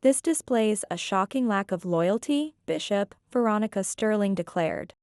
This displays a shocking lack of loyalty, Bishop, Veronica Sterling declared.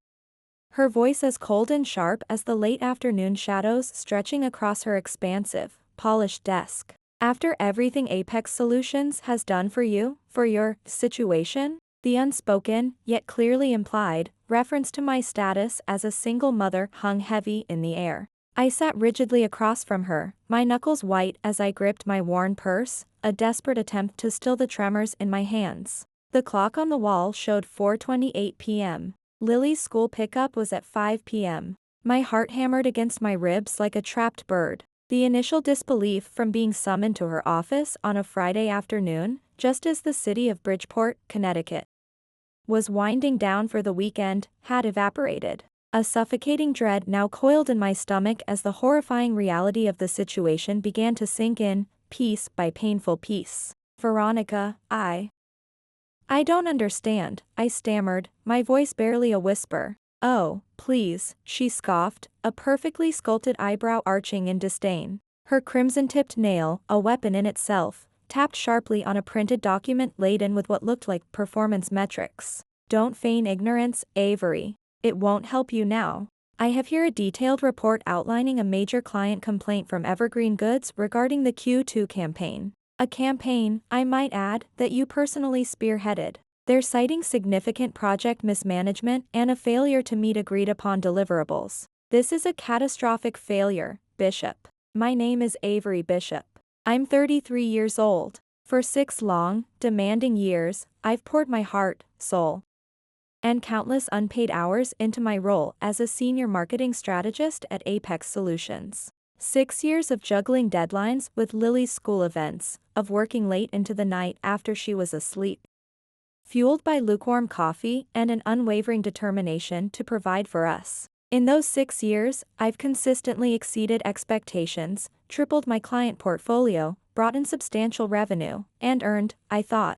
Her voice as cold and sharp as the late afternoon shadows stretching across her expansive, polished desk. After everything Apex Solutions has done for you, for your situation, the unspoken, yet clearly implied, reference to my status as a single mother hung heavy in the air. I sat rigidly across from her, my knuckles white as I gripped my worn purse, a desperate attempt to still the tremors in my hands. The clock on the wall showed 4:28 p.m. Lily's school pickup was at 5 p.m. My heart hammered against my ribs like a trapped bird. The initial disbelief from being summoned to her office on a Friday afternoon, just as the city of Bridgeport, Connecticut, was winding down for the weekend, had evaporated. A suffocating dread now coiled in my stomach as the horrifying reality of the situation began to sink in, piece by painful piece. Veronica, I don't understand, I stammered, my voice barely a whisper. Oh, please, she scoffed, a perfectly sculpted eyebrow arching in disdain. Her crimson-tipped nail, a weapon in itself, tapped sharply on a printed document laden with what looked like performance metrics. Don't feign ignorance, Avery. It won't help you now. I have here a detailed report outlining a major client complaint from Evergreen Goods regarding the Q2 campaign. A campaign, I might add, that you personally spearheaded. They're citing significant project mismanagement and a failure to meet agreed-upon deliverables. This is a catastrophic failure, Bishop. My name is Avery Bishop. I'm 33 years old. For 6 long, demanding years, I've poured my heart, soul, and countless unpaid hours into my role as a senior marketing strategist at Apex Solutions. 6 years of juggling deadlines with Lily's school events, of working late into the night after she was asleep, fueled by lukewarm coffee and an unwavering determination to provide for us. In those 6 years, I've consistently exceeded expectations, tripled my client portfolio, brought in substantial revenue, and earned, I thought,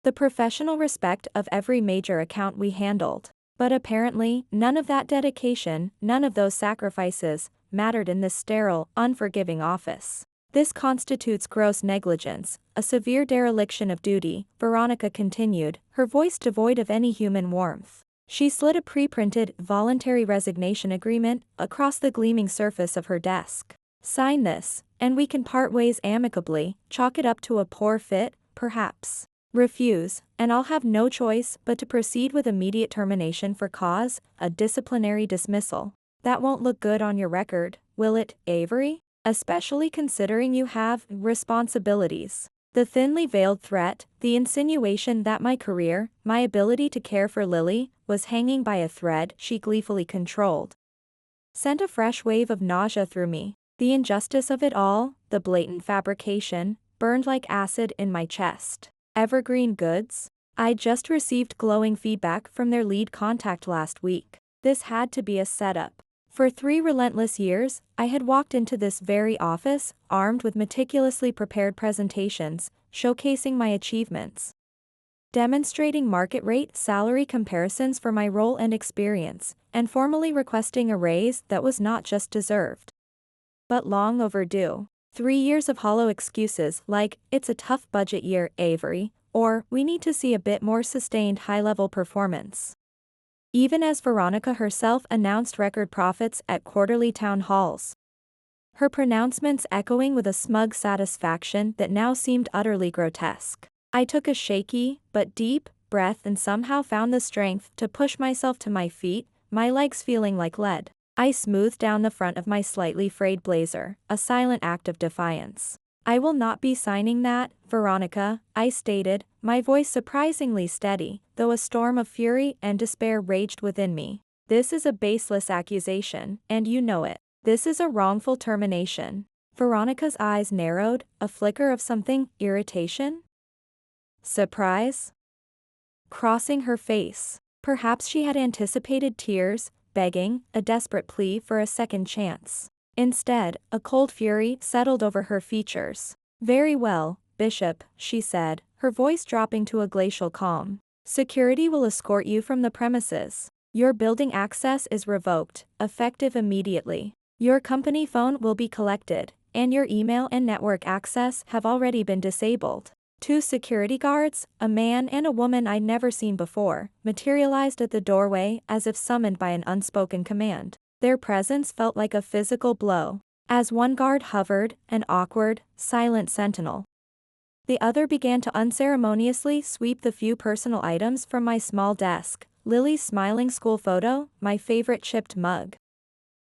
the professional respect of every major account we handled. But apparently, none of that dedication, none of those sacrifices, mattered in this sterile, unforgiving office. This constitutes gross negligence, a severe dereliction of duty, Veronica continued, her voice devoid of any human warmth. She slid a pre-printed, voluntary resignation agreement across the gleaming surface of her desk. Sign this, and we can part ways amicably, chalk it up to a poor fit, perhaps. Refuse, and I'll have no choice but to proceed with immediate termination for cause, a disciplinary dismissal. That won't look good on your record, will it, Avery? Especially considering you have responsibilities. The thinly veiled threat, the insinuation that my career, my ability to care for Lily, was hanging by a thread she gleefully controlled, sent a fresh wave of nausea through me. The injustice of it all, the blatant fabrication, burned like acid in my chest. Evergreen Goods? I'd just received glowing feedback from their lead contact last week. This had to be a setup. For 3 relentless years, I had walked into this very office, armed with meticulously prepared presentations, showcasing my achievements, demonstrating market rate salary comparisons for my role and experience, and formally requesting a raise that was not just deserved, but long overdue. 3 years of hollow excuses like, it's a tough budget year, Avery, or, we need to see a bit more sustained high-level performance. Even as Veronica herself announced record profits at quarterly town halls, her pronouncements echoing with a smug satisfaction that now seemed utterly grotesque. I took a shaky, but deep, breath and somehow found the strength to push myself to my feet, my legs feeling like lead. I smoothed down the front of my slightly frayed blazer, a silent act of defiance. I will not be signing that, Veronica, I stated, my voice surprisingly steady, though a storm of fury and despair raged within me. This is a baseless accusation, and you know it. This is a wrongful termination. Veronica's eyes narrowed, a flicker of something, irritation? Surprise? Crossing her face. Perhaps she had anticipated tears, begging, a desperate plea for a second chance. Instead, a cold fury settled over her features. Very well, Bishop, she said, her voice dropping to a glacial calm. Security will escort you from the premises. Your building access is revoked, effective immediately. Your company phone will be collected, and your email and network access have already been disabled. Two security guards, a man and a woman I'd never seen before, materialized at the doorway as if summoned by an unspoken command. Their presence felt like a physical blow. As one guard hovered, an awkward, silent sentinel, the other began to unceremoniously sweep the few personal items from my small desk: Lily's smiling school photo, my favorite chipped mug,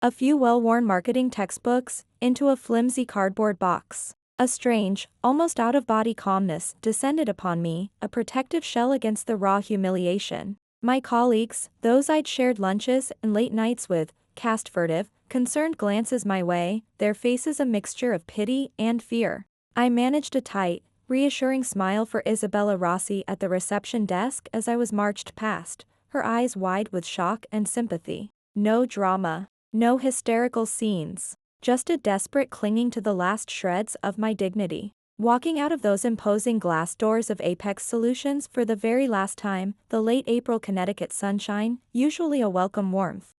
a few well-worn marketing textbooks, into a flimsy cardboard box. A strange, almost out-of-body calmness descended upon me, a protective shell against the raw humiliation. My colleagues, those I'd shared lunches and late nights with, cast furtive, concerned glances my way, their faces a mixture of pity and fear. I managed a tight, reassuring smile for Isabella Rossi at the reception desk as I was marched past, her eyes wide with shock and sympathy. No drama. No hysterical scenes. Just a desperate clinging to the last shreds of my dignity. Walking out of those imposing glass doors of Apex Solutions for the very last time, the late April Connecticut sunshine, usually a welcome warmth,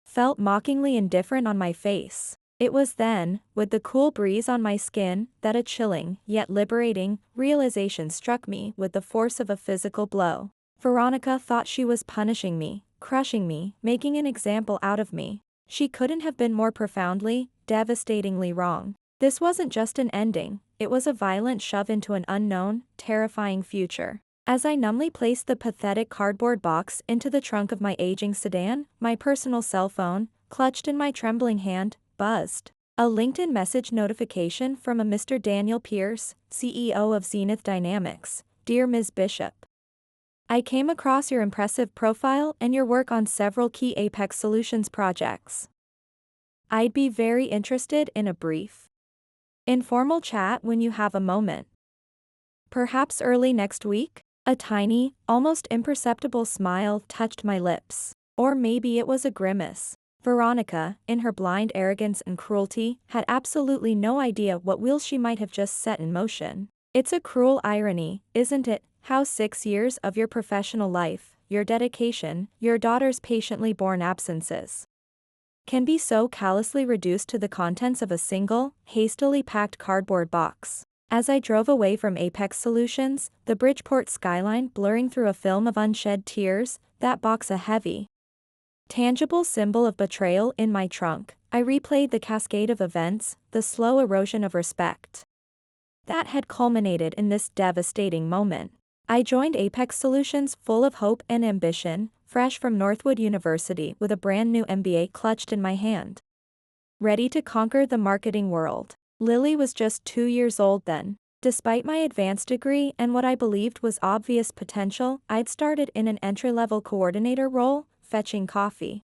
felt mockingly indifferent on my face. It was then, with the cool breeze on my skin, that a chilling, yet liberating, realization struck me with the force of a physical blow. Veronica thought she was punishing me, crushing me, making an example out of me. She couldn't have been more profoundly, devastatingly wrong. This wasn't just an ending, it was a violent shove into an unknown, terrifying future. As I numbly placed the pathetic cardboard box into the trunk of my aging sedan, my personal cell phone, clutched in my trembling hand, buzzed. A LinkedIn message notification from a Mr. Daniel Pierce, CEO of Zenith Dynamics. Dear Ms. Bishop, I came across your impressive profile and your work on several key Apex Solutions projects. I'd be very interested in a brief, informal chat when you have a moment. Perhaps early next week? A tiny, almost imperceptible smile touched my lips. Or maybe it was a grimace. Veronica, in her blind arrogance and cruelty, had absolutely no idea what wheels she might have just set in motion. It's a cruel irony, isn't it? How 6 years of your professional life, your dedication, your daughter's patiently borne absences, can be so callously reduced to the contents of a single, hastily packed cardboard box. As I drove away from Apex Solutions, the Bridgeport skyline blurring through a film of unshed tears, that box a heavy, tangible symbol of betrayal in my trunk, I replayed the cascade of events, the slow erosion of respect that had culminated in this devastating moment. I joined Apex Solutions full of hope and ambition, fresh from Northwood University with a brand new MBA clutched in my hand, ready to conquer the marketing world. Lily was just 2 years old then. Despite my advanced degree and what I believed was obvious potential, I'd started in an entry-level coordinator role, fetching coffee,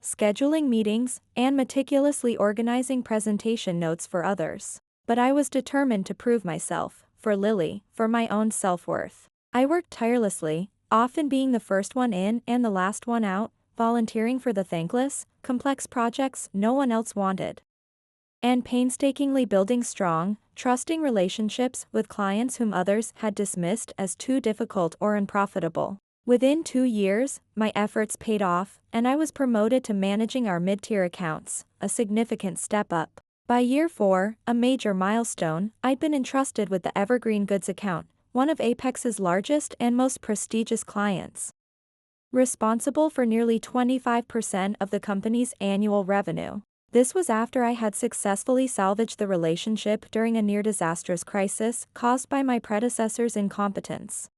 scheduling meetings, and meticulously organizing presentation notes for others. But I was determined to prove myself, for Lily, for my own self-worth. I worked tirelessly, often being the first one in and the last one out, volunteering for the thankless, complex projects no one else wanted, and painstakingly building strong, trusting relationships with clients whom others had dismissed as too difficult or unprofitable. Within 2 years, my efforts paid off, and I was promoted to managing our mid-tier accounts, a significant step up. By year 4, a major milestone, I'd been entrusted with the Evergreen Goods account, one of Apex's largest and most prestigious clients, responsible for nearly 25% of the company's annual revenue. This was after I had successfully salvaged the relationship during a near-disastrous crisis caused by my predecessor's incompetence,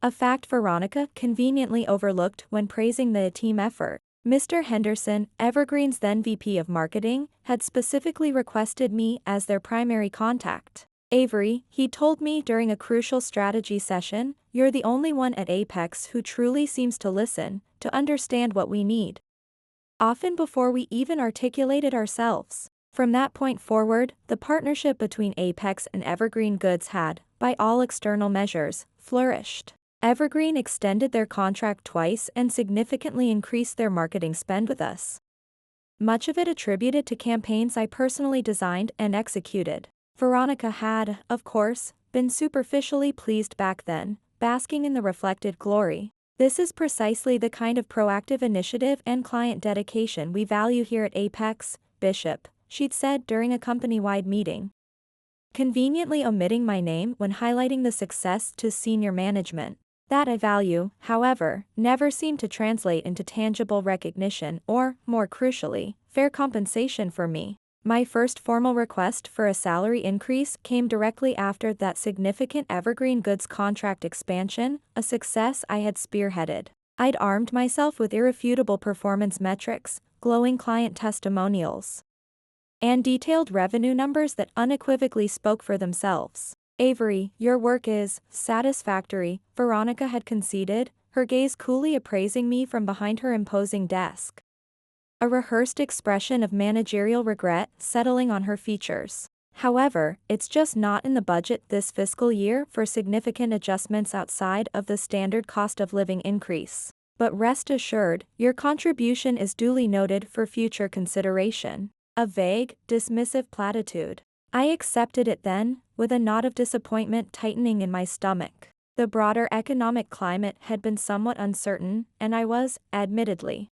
a fact Veronica conveniently overlooked when praising the team effort. Mr. Henderson, Evergreen's then VP of Marketing, had specifically requested me as their primary contact. Avery, he told me during a crucial strategy session, you're the only one at Apex who truly seems to listen, to understand what we need, often before we even articulate it ourselves. From that point forward, the partnership between Apex and Evergreen Goods had, by all external measures, flourished. Evergreen extended their contract twice and significantly increased their marketing spend with us, much of it attributed to campaigns I personally designed and executed. Veronica had, of course, been superficially pleased back then, basking in the reflected glory. This is precisely the kind of proactive initiative and client dedication we value here at Apex, Bishop, she'd said during a company-wide meeting. conveniently omitting my name when highlighting the success to senior management. That I value, however, never seemed to translate into tangible recognition or, more crucially, fair compensation for me. My first formal request for a salary increase came directly after that significant evergreen goods contract expansion, a success I had spearheaded. I'd armed myself with irrefutable performance metrics, glowing client testimonials, and detailed revenue numbers that unequivocally spoke for themselves. "Avery, your work is satisfactory," Veronica had conceded, her gaze coolly appraising me from behind her imposing desk. A rehearsed expression of managerial regret settling on her features. "However, it's just not in the budget this fiscal year for significant adjustments outside of the standard cost of living increase. But rest assured, your contribution is duly noted for future consideration." A vague, dismissive platitude. I accepted it then, with a knot of disappointment tightening in my stomach. The broader economic climate had been somewhat uncertain, and I was, admittedly,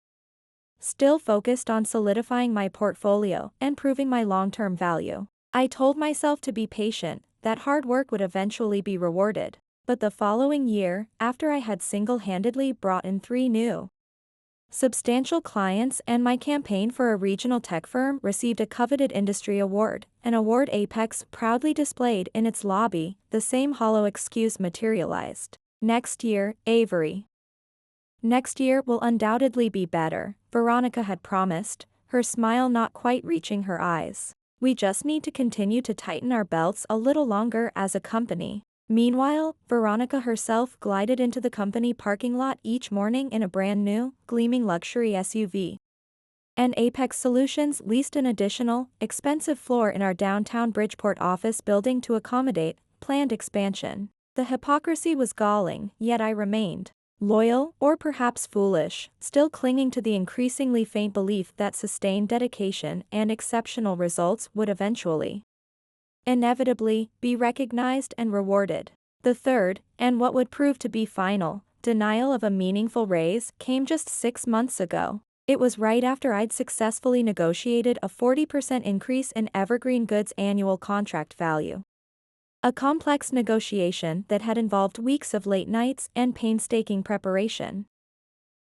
still focused on solidifying my portfolio and proving my long-term value. I told myself to be patient, that hard work would eventually be rewarded. But the following year, after I had single-handedly brought in 3 new, substantial clients and my campaign for a regional tech firm received a coveted industry award, an award Apex proudly displayed in its lobby, the same hollow excuse materialized. "Next year, Avery. Next year will undoubtedly be better," Veronica had promised, her smile not quite reaching her eyes. "We just need to continue to tighten our belts a little longer as a company." Meanwhile, Veronica herself glided into the company parking lot each morning in a brand new, gleaming luxury SUV. And Apex Solutions leased an additional, expensive floor in our downtown Bridgeport office building to accommodate planned expansion. The hypocrisy was galling, yet I remained loyal, or perhaps foolish, still clinging to the increasingly faint belief that sustained dedication and exceptional results would eventually, inevitably, be recognized and rewarded. The third, and what would prove to be final, denial of a meaningful raise came just 6 months ago. It was right after I'd successfully negotiated a 40% increase in Evergreen Goods' annual contract value. A complex negotiation that had involved weeks of late nights and painstaking preparation.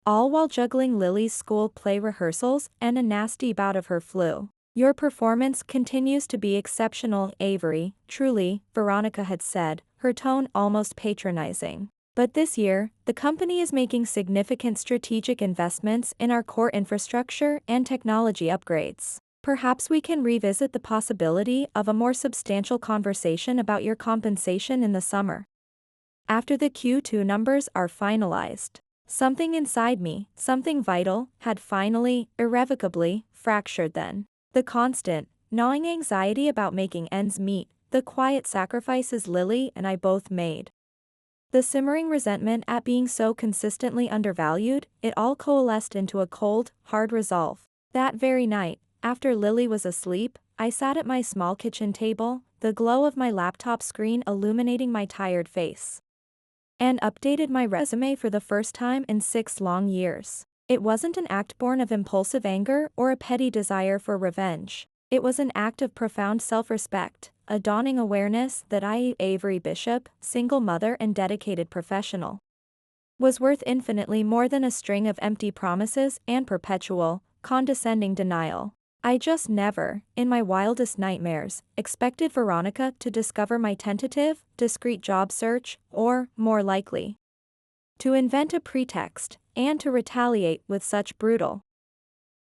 All while juggling Lily's school play rehearsals and a nasty bout of her flu. "Your performance continues to be exceptional, Avery, truly," Veronica had said, her tone almost patronizing. "But this year, the company is making significant strategic investments in our core infrastructure and technology upgrades. Perhaps we can revisit the possibility of a more substantial conversation about your compensation in the summer, after the Q2 numbers are finalized." Something inside me, something vital, had finally, irrevocably, fractured then. The constant, gnawing anxiety about making ends meet, the quiet sacrifices Lily and I both made, the simmering resentment at being so consistently undervalued, it all coalesced into a cold, hard resolve. That very night, after Lily was asleep, I sat at my small kitchen table, the glow of my laptop screen illuminating my tired face, and updated my resume for the first time in 6 long years. It wasn't an act born of impulsive anger or a petty desire for revenge. It was an act of profound self-respect, a dawning awareness that I, Avery Bishop, single mother and dedicated professional, was worth infinitely more than a string of empty promises and perpetual, condescending denial. I just never, in my wildest nightmares, expected Veronica to discover my tentative, discreet job search, or, more likely, to invent a pretext, and to retaliate with such brutal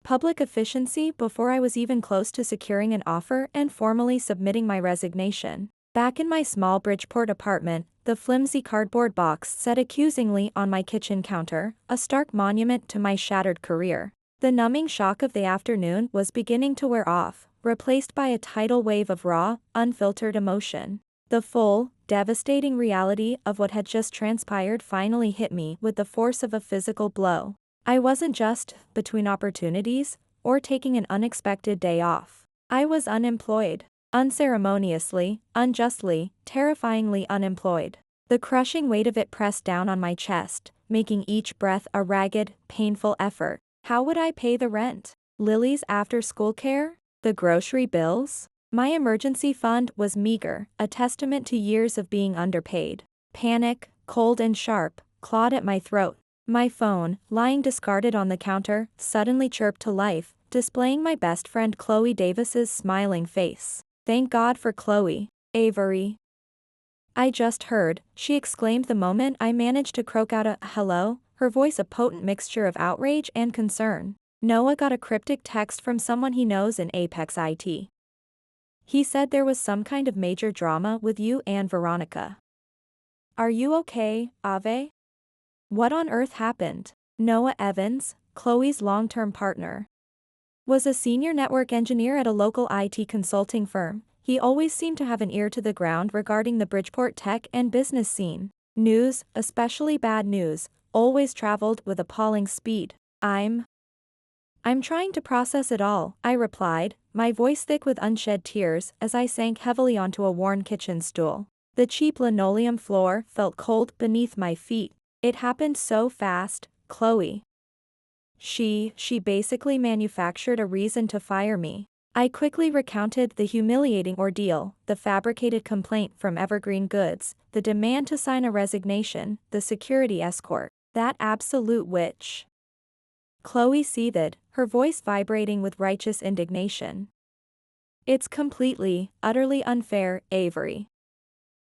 public efficiency before I was even close to securing an offer and formally submitting my resignation. Back in my small Bridgeport apartment, the flimsy cardboard box sat accusingly on my kitchen counter, a stark monument to my shattered career. The numbing shock of the afternoon was beginning to wear off, replaced by a tidal wave of raw, unfiltered emotion. The full, devastating reality of what had just transpired finally hit me with the force of a physical blow. I wasn't just between opportunities, or taking an unexpected day off. I was unemployed. Unceremoniously, unjustly, terrifyingly unemployed. The crushing weight of it pressed down on my chest, making each breath a ragged, painful effort. How would I pay the rent? Lily's after-school care? The grocery bills? My emergency fund was meager, a testament to years of being underpaid. Panic, cold and sharp, clawed at my throat. My phone, lying discarded on the counter, suddenly chirped to life, displaying my best friend Chloe Davis's smiling face. Thank God for Chloe. Avery. I just heard, she exclaimed the moment I managed to croak out a hello, her voice a potent mixture of outrage and concern. Noah got a cryptic text from someone he knows in Apex IT. He said there was some kind of major drama with you and Veronica. Are you okay, Ave? What on earth happened? Noah Evans, Chloe's long-term partner, was a senior network engineer at a local IT consulting firm. He always seemed to have an ear to the ground regarding the Bridgeport tech and business scene. News, especially bad news, always traveled with appalling speed. I'm trying to process it all, I replied, my voice thick with unshed tears as I sank heavily onto a worn kitchen stool. The cheap linoleum floor felt cold beneath my feet. It happened so fast, Chloe. She basically manufactured a reason to fire me. I quickly recounted the humiliating ordeal, the fabricated complaint from Evergreen Goods, the demand to sign a resignation, the security escort, that absolute witch. Chloe seethed, her voice vibrating with righteous indignation. It's completely, utterly unfair, Avery.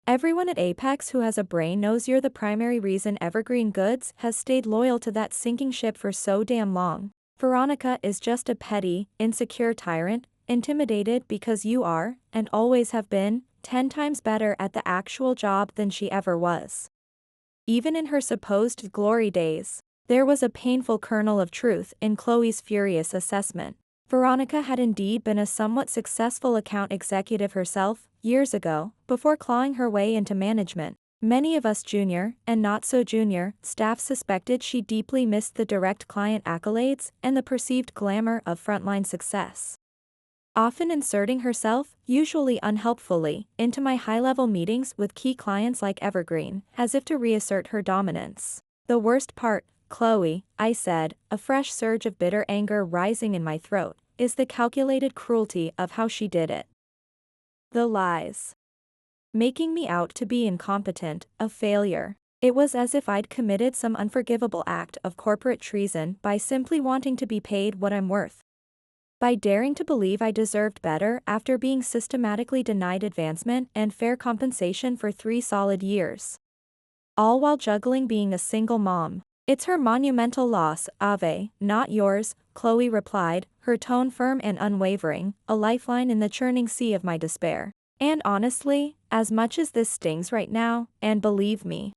Everyone at Apex who has a brain knows you're the primary reason Evergreen Goods has stayed loyal to that sinking ship for so damn long. Veronica is just a petty, insecure tyrant, intimidated because you are, and always have been, 10 times better at the actual job than she ever was. Even in her supposed glory days, there was a painful kernel of truth in Chloe's furious assessment. Veronica had indeed been a somewhat successful account executive herself, years ago, before clawing her way into management. Many of us junior, and not so junior, staff suspected she deeply missed the direct client accolades and the perceived glamour of frontline success. Often inserting herself, usually unhelpfully, into my high-level meetings with key clients like Evergreen, as if to reassert her dominance. The worst part, Chloe, I said, a fresh surge of bitter anger rising in my throat, is the calculated cruelty of how she did it. The lies. Making me out to be incompetent, a failure. It was as if I'd committed some unforgivable act of corporate treason by simply wanting to be paid what I'm worth. By daring to believe I deserved better after being systematically denied advancement and fair compensation for 3 solid years. All while juggling being a single mom. It's her monumental loss, Ave, not yours, Chloe replied, her tone firm and unwavering, a lifeline in the churning sea of my despair. And honestly, as much as this stings right now, and believe me,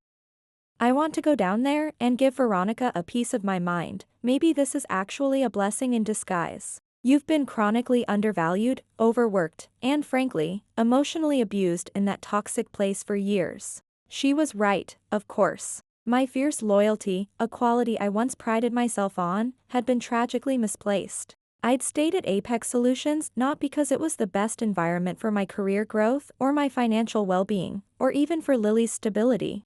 I want to go down there and give Veronica a piece of my mind, maybe this is actually a blessing in disguise. You've been chronically undervalued, overworked, and frankly, emotionally abused in that toxic place for years. She was right, of course. My fierce loyalty, a quality I once prided myself on, had been tragically misplaced. I'd stayed at Apex Solutions not because it was the best environment for my career growth or my financial well-being, or even for Lily's stability,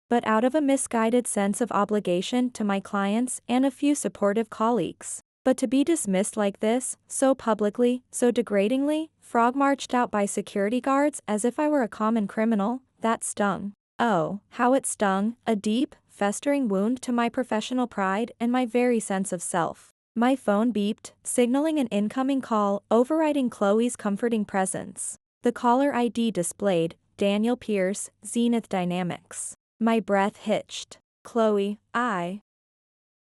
but out of a misguided sense of obligation to my clients and a few supportive colleagues. But to be dismissed like this, so publicly, so degradingly, frog-marched out by security guards as if I were a common criminal, that stung. Oh, how it stung, a deep, festering wound to my professional pride and my very sense of self. My phone beeped, signaling an incoming call, overriding Chloe's comforting presence. The caller ID displayed, Daniel Pierce, Zenith Dynamics. My breath hitched. Chloe, I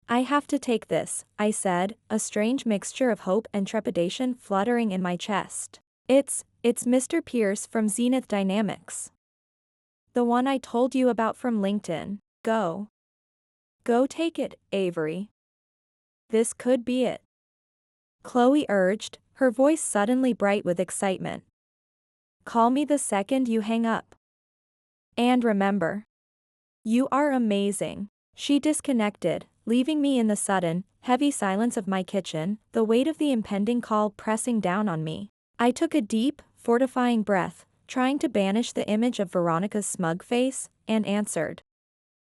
have to take this, I said, a strange mixture of hope and trepidation fluttering in my chest. It's Mr. Pierce from Zenith Dynamics. The one I told you about from LinkedIn. Go take it, Avery. This could be it. Chloe urged, her voice suddenly bright with excitement. Call me the second you hang up. And remember, you are amazing. She disconnected, leaving me in the sudden, heavy silence of my kitchen, the weight of the impending call pressing down on me. I took a deep, fortifying breath, trying to banish the image of Veronica's smug face, and answered,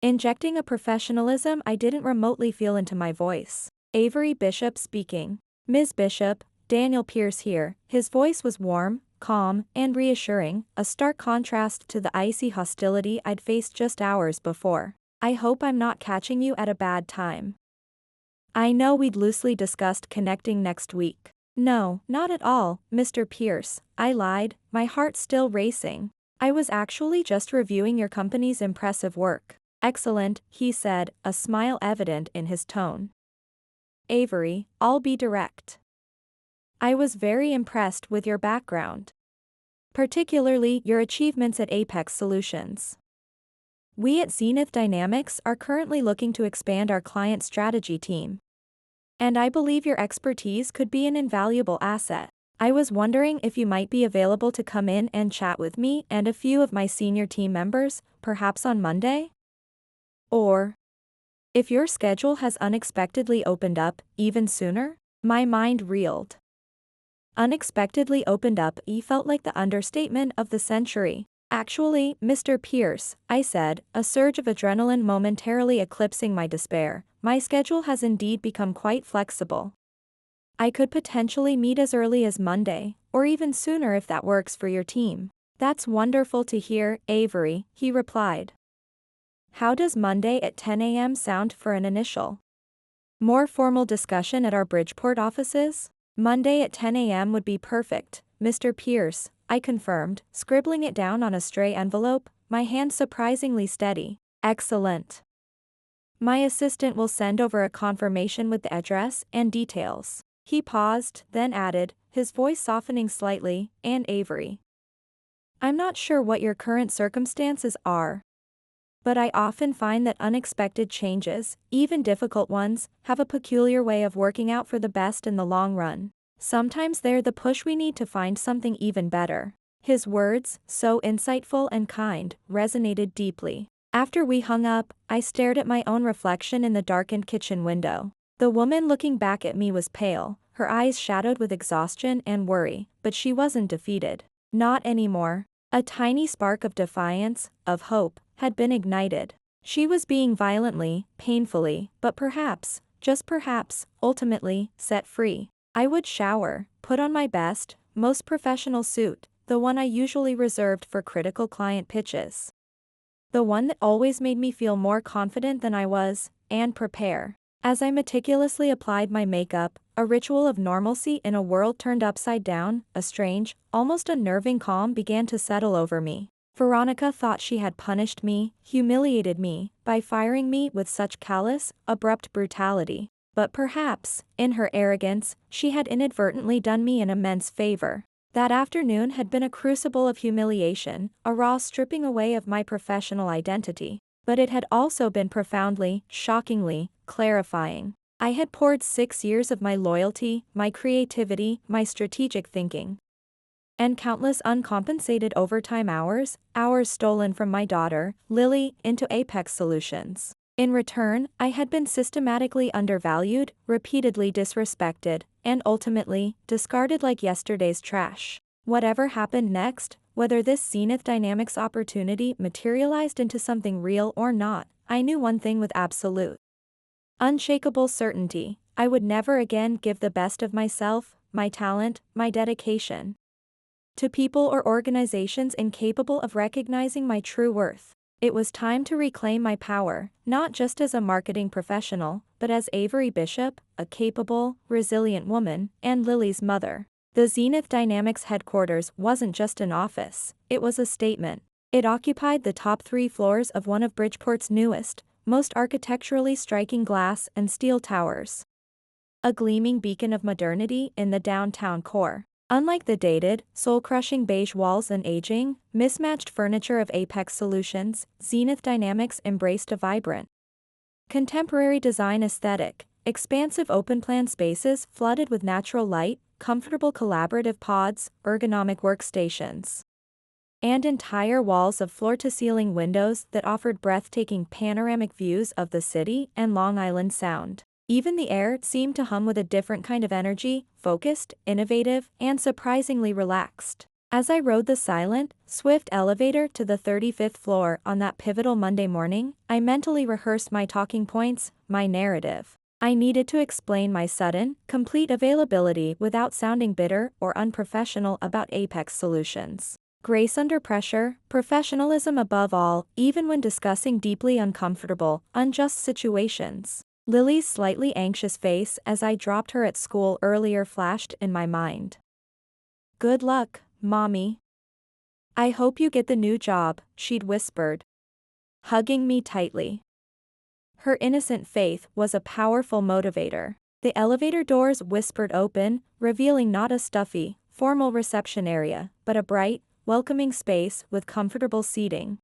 injecting a professionalism I didn't remotely feel into my voice. Avery Bishop speaking. Ms. Bishop, Daniel Pierce here. His voice was warm, calm, and reassuring, a stark contrast to the icy hostility I'd faced just hours before. I hope I'm not catching you at a bad time. I know we'd loosely discussed connecting next week. No, not at all, Mr. Pierce, I lied, my heart still racing. I was actually just reviewing your company's impressive work. Excellent, he said, a smile evident in his tone. Avery, I'll be direct. I was very impressed with your background. Particularly your achievements at Apex Solutions. We at Zenith Dynamics are currently looking to expand our client strategy team. And I believe your expertise could be an invaluable asset. I was wondering if you might be available to come in and chat with me and a few of my senior team members, perhaps on Monday? Or, if your schedule has unexpectedly opened up, even sooner? My mind reeled. Unexpectedly opened up felt like the understatement of the century. Actually, Mr. Pierce, I said, a surge of adrenaline momentarily eclipsing my despair, my schedule has indeed become quite flexible. I could potentially meet as early as Monday, or even sooner if that works for your team. That's wonderful to hear, Avery, he replied. How does Monday at 10 a.m. sound for an initial, more formal discussion at our Bridgeport offices? Monday at 10 a.m. would be perfect, Mr. Pierce, I confirmed, scribbling it down on a stray envelope, my hand surprisingly steady. Excellent. My assistant will send over a confirmation with the address and details. He paused, then added, his voice softening slightly, and Avery. I'm not sure what your current circumstances are, but I often find that unexpected changes, even difficult ones, have a peculiar way of working out for the best in the long run. Sometimes they're the push we need to find something even better. His words, so insightful and kind, resonated deeply. After we hung up, I stared at my own reflection in the darkened kitchen window. The woman looking back at me was pale, her eyes shadowed with exhaustion and worry, but she wasn't defeated. Not anymore. A tiny spark of defiance, of hope, had been ignited. She was being violently, painfully, but perhaps, just perhaps, ultimately, set free. I would shower, put on my best, most professional suit, the one I usually reserved for critical client pitches. The one that always made me feel more confident than I was, and prepare. As I meticulously applied my makeup, a ritual of normalcy in a world turned upside down, a strange, almost unnerving calm began to settle over me. Veronica thought she had punished me, humiliated me, by firing me with such callous, abrupt brutality. But perhaps, in her arrogance, she had inadvertently done me an immense favor. That afternoon had been a crucible of humiliation, a raw stripping away of my professional identity. But it had also been profoundly, shockingly, clarifying. I had poured 6 years of my loyalty, my creativity, my strategic thinking, and countless uncompensated overtime hours, hours stolen from my daughter, Lily, into Apex Solutions. In return, I had been systematically undervalued, repeatedly disrespected, and ultimately, discarded like yesterday's trash. Whatever happened next, whether this Zenith Dynamics opportunity materialized into something real or not, I knew one thing with absolute, unshakable certainty: I would never again give the best of myself, my talent, my dedication, to people or organizations incapable of recognizing my true worth. It was time to reclaim my power, not just as a marketing professional, but as Avery Bishop, a capable, resilient woman, and Lily's mother. The Zenith Dynamics headquarters wasn't just an office, it was a statement. It occupied the top 3 floors of one of Bridgeport's newest, most architecturally striking glass and steel towers. A gleaming beacon of modernity in the downtown core. Unlike the dated, soul-crushing beige walls and aging, mismatched furniture of Apex Solutions, Zenith Dynamics embraced a vibrant, contemporary design aesthetic. Expansive open-plan spaces flooded with natural light, comfortable collaborative pods, ergonomic workstations, and entire walls of floor-to-ceiling windows that offered breathtaking panoramic views of the city and Long Island Sound. Even the air seemed to hum with a different kind of energy, focused, innovative, and surprisingly relaxed. As I rode the silent, swift elevator to the 35th floor on that pivotal Monday morning, I mentally rehearsed my talking points, my narrative. I needed to explain my sudden, complete availability without sounding bitter or unprofessional about Apex Solutions. Grace under pressure, professionalism above all, even when discussing deeply uncomfortable, unjust situations. Lily's slightly anxious face as I dropped her at school earlier flashed in my mind. "Good luck, Mommy. I hope you get the new job," she'd whispered, hugging me tightly. Her innocent faith was a powerful motivator. The elevator doors whispered open, revealing not a stuffy, formal reception area, but a bright, welcoming space with comfortable seating.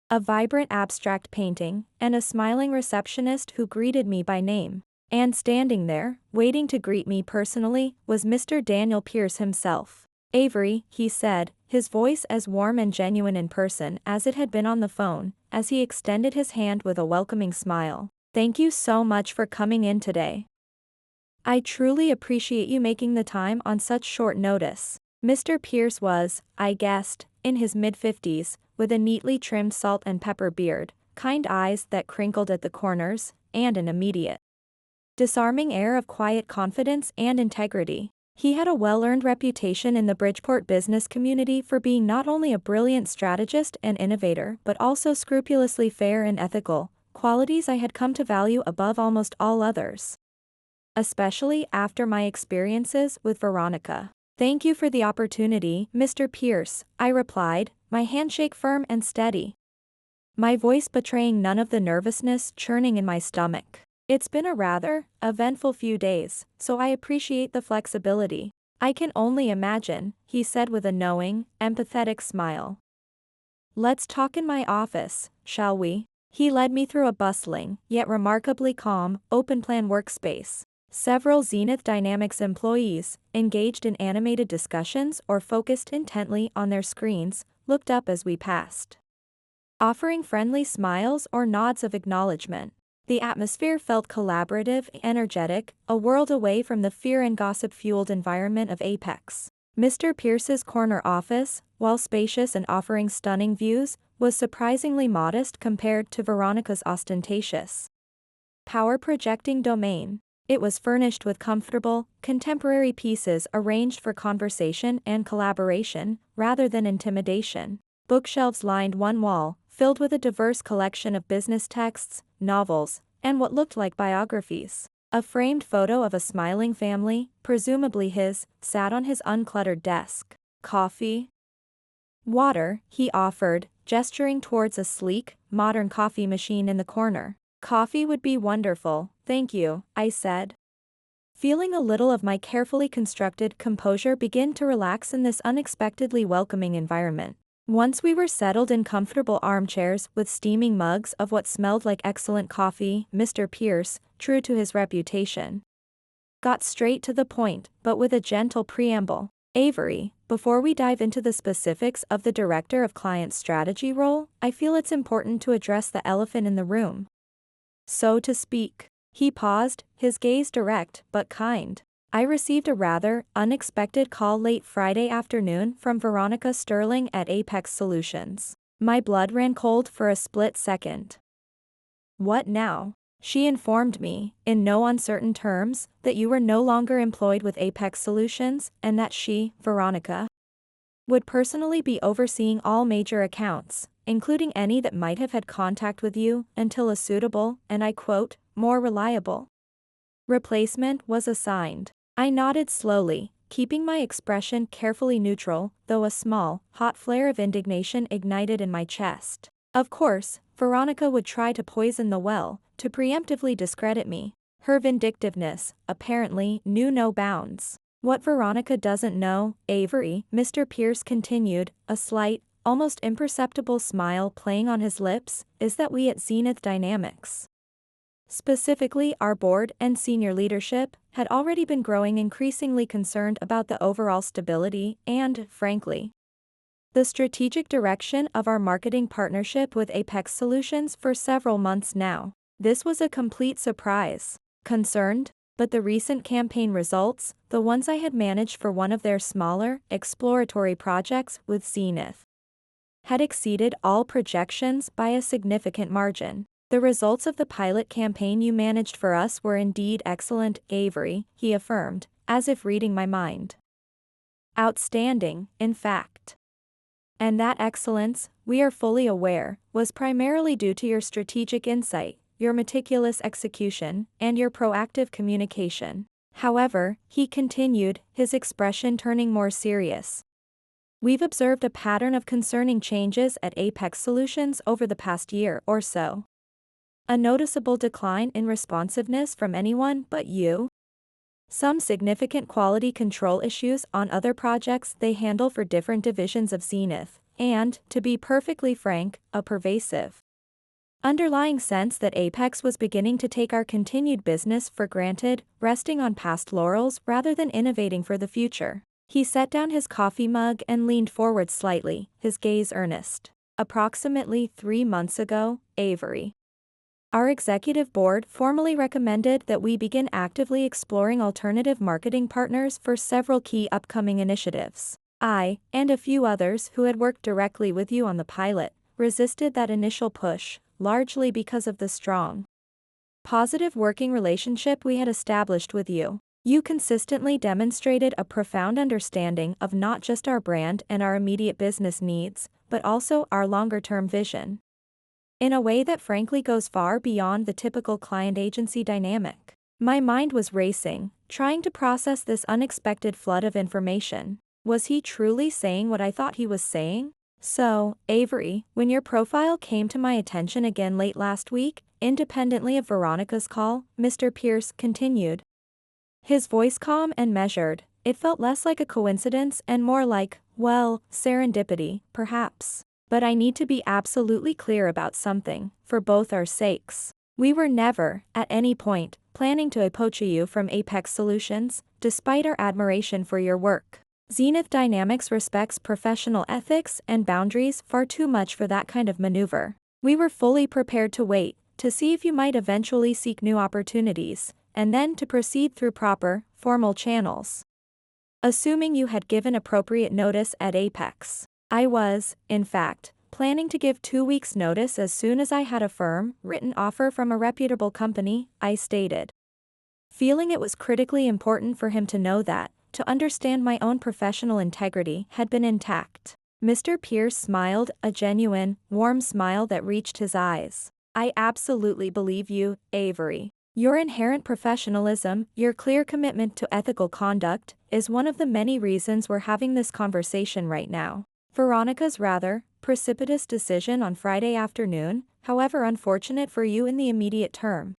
A vibrant abstract painting, and a smiling receptionist who greeted me by name. And standing there, waiting to greet me personally, was Mr. Daniel Pierce himself. "Avery," he said, his voice as warm and genuine in person as it had been on the phone, as he extended his hand with a welcoming smile. "Thank you so much for coming in today. I truly appreciate you making the time on such short notice." Mr. Pierce was, I guessed, in his mid-50s, with a neatly trimmed salt and pepper beard, kind eyes that crinkled at the corners, and an immediate, disarming air of quiet confidence and integrity. He had a well-earned reputation in the Bridgeport business community for being not only a brilliant strategist and innovator but also scrupulously fair and ethical, qualities I had come to value above almost all others. Especially after my experiences with Veronica. "Thank you for the opportunity, Mr. Pierce," I replied, my handshake firm and steady, my voice betraying none of the nervousness churning in my stomach. "It's been a rather eventful few days, so I appreciate the flexibility." "I can only imagine," he said with a knowing, empathetic smile. "Let's talk in my office, shall we?" He led me through a bustling, yet remarkably calm, open-plan workspace. Several Zenith Dynamics employees, engaged in animated discussions or focused intently on their screens, looked up as we passed, offering friendly smiles or nods of acknowledgement. The atmosphere felt collaborative, energetic, a world away from the fear and gossip-fueled environment of Apex. Mr. Pierce's corner office, while spacious and offering stunning views, was surprisingly modest compared to Veronica's ostentatious, power-projecting domain. It was furnished with comfortable, contemporary pieces arranged for conversation and collaboration, rather than intimidation. Bookshelves lined one wall, filled with a diverse collection of business texts, novels, and what looked like biographies. A framed photo of a smiling family, presumably his, sat on his uncluttered desk. "Coffee?" "Water," he offered, gesturing towards a sleek, modern coffee machine in the corner. "Coffee would be wonderful, thank you," I said, feeling a little of my carefully constructed composure begin to relax in this unexpectedly welcoming environment. Once we were settled in comfortable armchairs with steaming mugs of what smelled like excellent coffee, Mr. Pierce, true to his reputation, got straight to the point, but with a gentle preamble. "Avery, before we dive into the specifics of the Director of Client Strategy role, I feel it's important to address the elephant in the room, so to speak." He paused, his gaze direct but kind. "I received a rather unexpected call late Friday afternoon from Veronica Sterling at Apex Solutions." My blood ran cold for a split second. "What now?" "She informed me, in no uncertain terms, that you were no longer employed with Apex Solutions, and that she, Veronica, would personally be overseeing all major accounts, including any that might have had contact with you, until a suitable, and I quote, more reliable replacement was assigned." I nodded slowly, keeping my expression carefully neutral, though a small, hot flare of indignation ignited in my chest. Of course, Veronica would try to poison the well, to preemptively discredit me. Her vindictiveness, apparently, knew no bounds. "What Veronica doesn't know, Avery," Mr. Pierce continued, a slight, almost imperceptible smile playing on his lips, "is that we at Zenith Dynamics, specifically our board and senior leadership, had already been growing increasingly concerned about the overall stability and, frankly, the strategic direction of our marketing partnership with Apex Solutions for several months now. This was a complete surprise. Concerned, but the recent campaign results, the ones I had managed for one of their smaller, exploratory projects with Zenith, had exceeded all projections by a significant margin. The results of the pilot campaign you managed for us were indeed excellent, Avery, he affirmed, as if reading my mind. Outstanding, in fact. And that excellence, we are fully aware, was primarily due to your strategic insight, your meticulous execution, and your proactive communication. However, he continued, his expression turning more serious. We've observed a pattern of concerning changes at Apex Solutions over the past year or so. A noticeable decline in responsiveness from anyone but you. Some significant quality control issues on other projects they handle for different divisions of Zenith, and, to be perfectly frank, a pervasive underlying sense that Apex was beginning to take our continued business for granted, resting on past laurels rather than innovating for the future. He set down his coffee mug and leaned forward slightly, his gaze earnest. Approximately 3 months ago, Avery. Our executive board formally recommended that we begin actively exploring alternative marketing partners for several key upcoming initiatives. I, and a few others who had worked directly with you on the pilot, resisted that initial push, largely because of the strong, positive working relationship we had established with you. You consistently demonstrated a profound understanding of not just our brand and our immediate business needs, but also our longer-term vision. In a way that frankly goes far beyond the typical client-agency dynamic. My mind was racing, trying to process this unexpected flood of information. Was he truly saying what I thought he was saying? So, Avery, when your profile came to my attention again late last week, independently of Veronica's call, Mr. Pierce continued. His voice calm and measured, it felt less like a coincidence and more like, well, serendipity, perhaps. But I need to be absolutely clear about something, for both our sakes. We were never, at any point, planning to poach you from Apex Solutions, despite our admiration for your work. Zenith Dynamics respects professional ethics and boundaries far too much for that kind of maneuver. We were fully prepared to wait, to see if you might eventually seek new opportunities, and then to proceed through proper, formal channels. Assuming you had given appropriate notice at Apex. I was, in fact, planning to give 2 weeks' notice as soon as I had a firm, written offer from a reputable company, I stated. Feeling it was critically important for him to know that, to understand my own professional integrity had been intact. Mr. Pierce smiled, a genuine, warm smile that reached his eyes. I absolutely believe you, Avery. Your inherent professionalism, your clear commitment to ethical conduct, is one of the many reasons we're having this conversation right now. Veronica's rather precipitous decision on Friday afternoon, however unfortunate for you in the immediate term,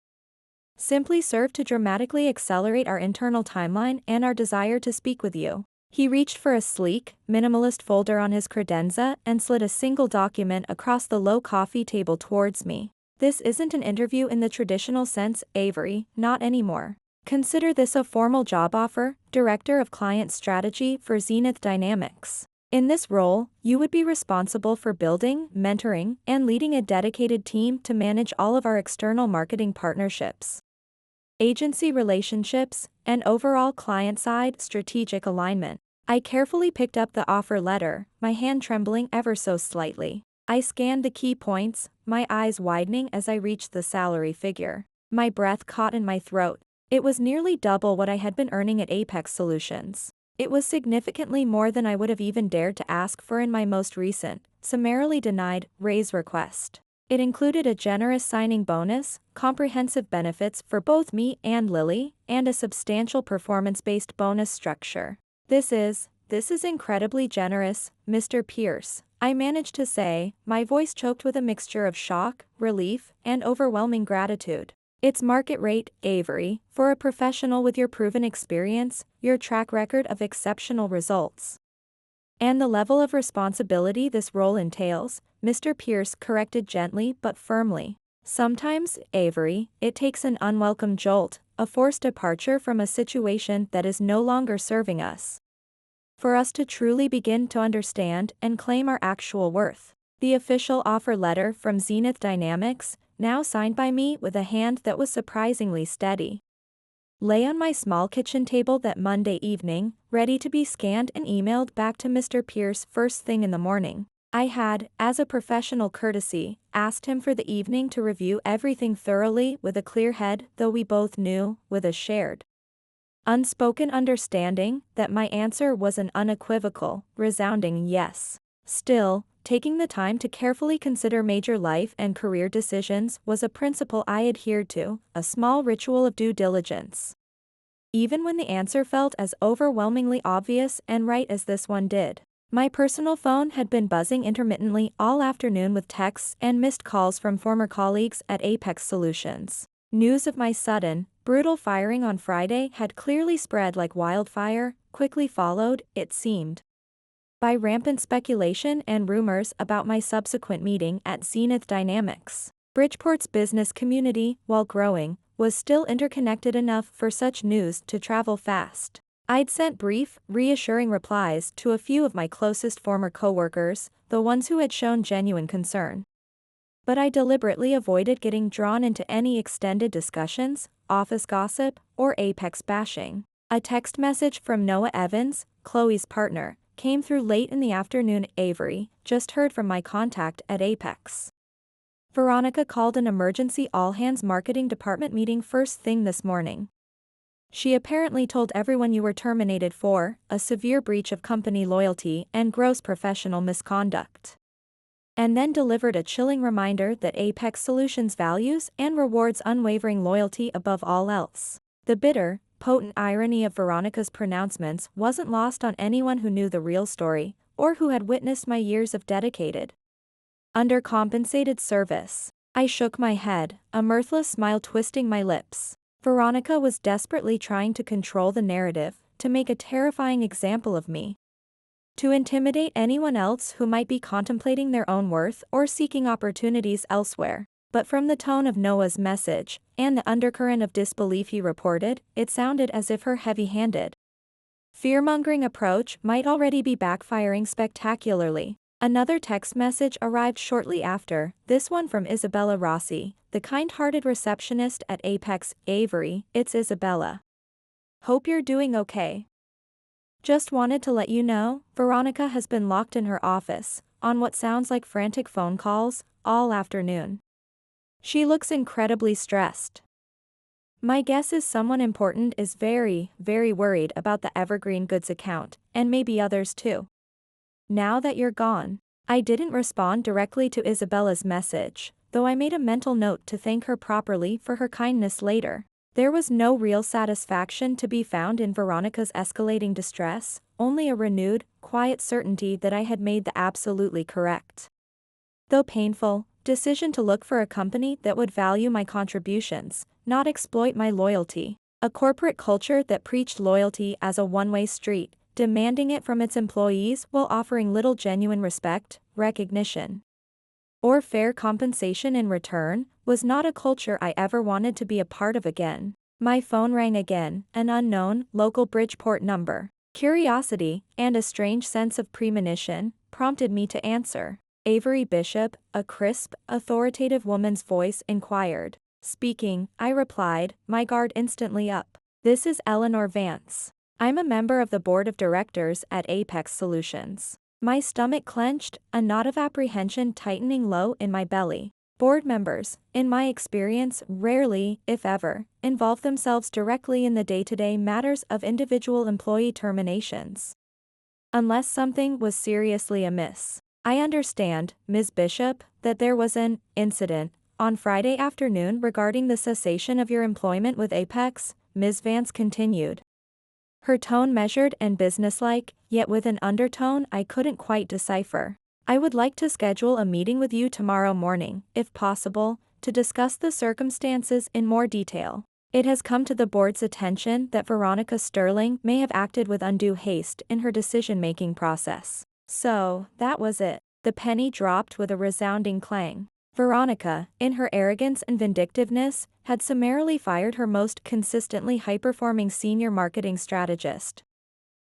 simply served to dramatically accelerate our internal timeline and our desire to speak with you. He reached for a sleek, minimalist folder on his credenza and slid a single document across the low coffee table towards me. This isn't an interview in the traditional sense, Avery, not anymore. Consider this a formal job offer, Director of Client Strategy for Zenith Dynamics. In this role, you would be responsible for building, mentoring, and leading a dedicated team to manage all of our external marketing partnerships, agency relationships, and overall client-side strategic alignment. I carefully picked up the offer letter, my hand trembling ever so slightly. I scanned the key points, my eyes widening as I reached the salary figure. My breath caught in my throat. It was nearly double what I had been earning at Apex Solutions. It was significantly more than I would have even dared to ask for in my most recent, summarily denied, raise request. It included a generous signing bonus, comprehensive benefits for both me and Lily, and a substantial performance-based bonus structure. This is incredibly generous, Mr. Pierce, I managed to say, my voice choked with a mixture of shock, relief, and overwhelming gratitude. It's market rate, Avery, for a professional with your proven experience, your track record of exceptional results, and the level of responsibility this role entails, Mr. Pierce corrected gently but firmly. Sometimes, Avery, it takes an unwelcome jolt, a forced departure from a situation that is no longer serving us, for us to truly begin to understand and claim our actual worth. The official offer letter from Zenith Dynamics, now signed by me with a hand that was surprisingly steady, lay on my small kitchen table that Monday evening, ready to be scanned and emailed back to Mr. Pierce first thing in the morning. I had, as a professional courtesy, asked him for the evening to review everything thoroughly with a clear head, though we both knew, with a shared unspoken understanding, that my answer was an unequivocal, resounding yes. Still, taking the time to carefully consider major life and career decisions was a principle I adhered to, a small ritual of due diligence. Even when the answer felt as overwhelmingly obvious and right as this one did. My personal phone had been buzzing intermittently all afternoon with texts and missed calls from former colleagues at Apex Solutions. News of my sudden, brutal firing on Friday had clearly spread like wildfire, quickly followed, it seemed, by rampant speculation and rumors about my subsequent meeting at Zenith Dynamics. Bridgeport's business community, while growing, was still interconnected enough for such news to travel fast. I'd sent brief, reassuring replies to a few of my closest former coworkers, the ones who had shown genuine concern. But I deliberately avoided getting drawn into any extended discussions, office gossip, or Apex bashing. A text message from Noah Evans, Chloe's partner, came through late in the afternoon. Avery, just heard from my contact at Apex. Veronica called an emergency all-hands marketing department meeting first thing this morning. She apparently told everyone you were terminated for a severe breach of company loyalty and gross professional misconduct. And then delivered a chilling reminder that Apex Solutions values and rewards unwavering loyalty above all else. The bitter, potent irony of Veronica's pronouncements wasn't lost on anyone who knew the real story, or who had witnessed my years of dedicated, undercompensated service. I shook my head, a mirthless smile twisting my lips. Veronica was desperately trying to control the narrative, to make a terrifying example of me. To intimidate anyone else who might be contemplating their own worth or seeking opportunities elsewhere. But from the tone of Noah's message, and the undercurrent of disbelief he reported, it sounded as if her heavy-handed, fear-mongering approach might already be backfiring spectacularly. Another text message arrived shortly after, this one from Isabella Rossi, the kind-hearted receptionist at Apex. Avery, it's Isabella. Hope you're doing okay. Just wanted to let you know, Veronica has been locked in her office, on what sounds like frantic phone calls, all afternoon. She looks incredibly stressed. My guess is someone important is very, very worried about the Evergreen Goods account, and maybe others too. Now that you're gone. I didn't respond directly to Isabella's message, though I made a mental note to thank her properly for her kindness later. There was no real satisfaction to be found in Veronica's escalating distress, only a renewed, quiet certainty that I had made the absolutely correct, though painful, decision to look for a company that would value my contributions, not exploit my loyalty. A corporate culture that preached loyalty as a one-way street, demanding it from its employees while offering little genuine respect, recognition, or fair compensation in return, was not a culture I ever wanted to be a part of again. My phone rang again, an unknown, local Bridgeport number. Curiosity, and a strange sense of premonition, prompted me to answer. Avery Bishop, a crisp, authoritative woman's voice inquired. Speaking, I replied, my guard instantly up. This is Eleanor Vance. I'm a member of the board of directors at Apex Solutions. My stomach clenched, a knot of apprehension tightening low in my belly. Board members, in my experience, rarely, if ever, involve themselves directly in the day-to-day matters of individual employee terminations, unless something was seriously amiss. I understand, Ms. Bishop, that there was an incident on Friday afternoon regarding the cessation of your employment with Apex, Ms. Vance continued. Her tone measured and businesslike, yet with an undertone I couldn't quite decipher. I would like to schedule a meeting with you tomorrow morning, if possible, to discuss the circumstances in more detail. It has come to the board's attention that Veronica Sterling may have acted with undue haste in her decision-making process. So, that was it. The penny dropped with a resounding clang. Veronica, in her arrogance and vindictiveness, had summarily fired her most consistently high-performing senior marketing strategist.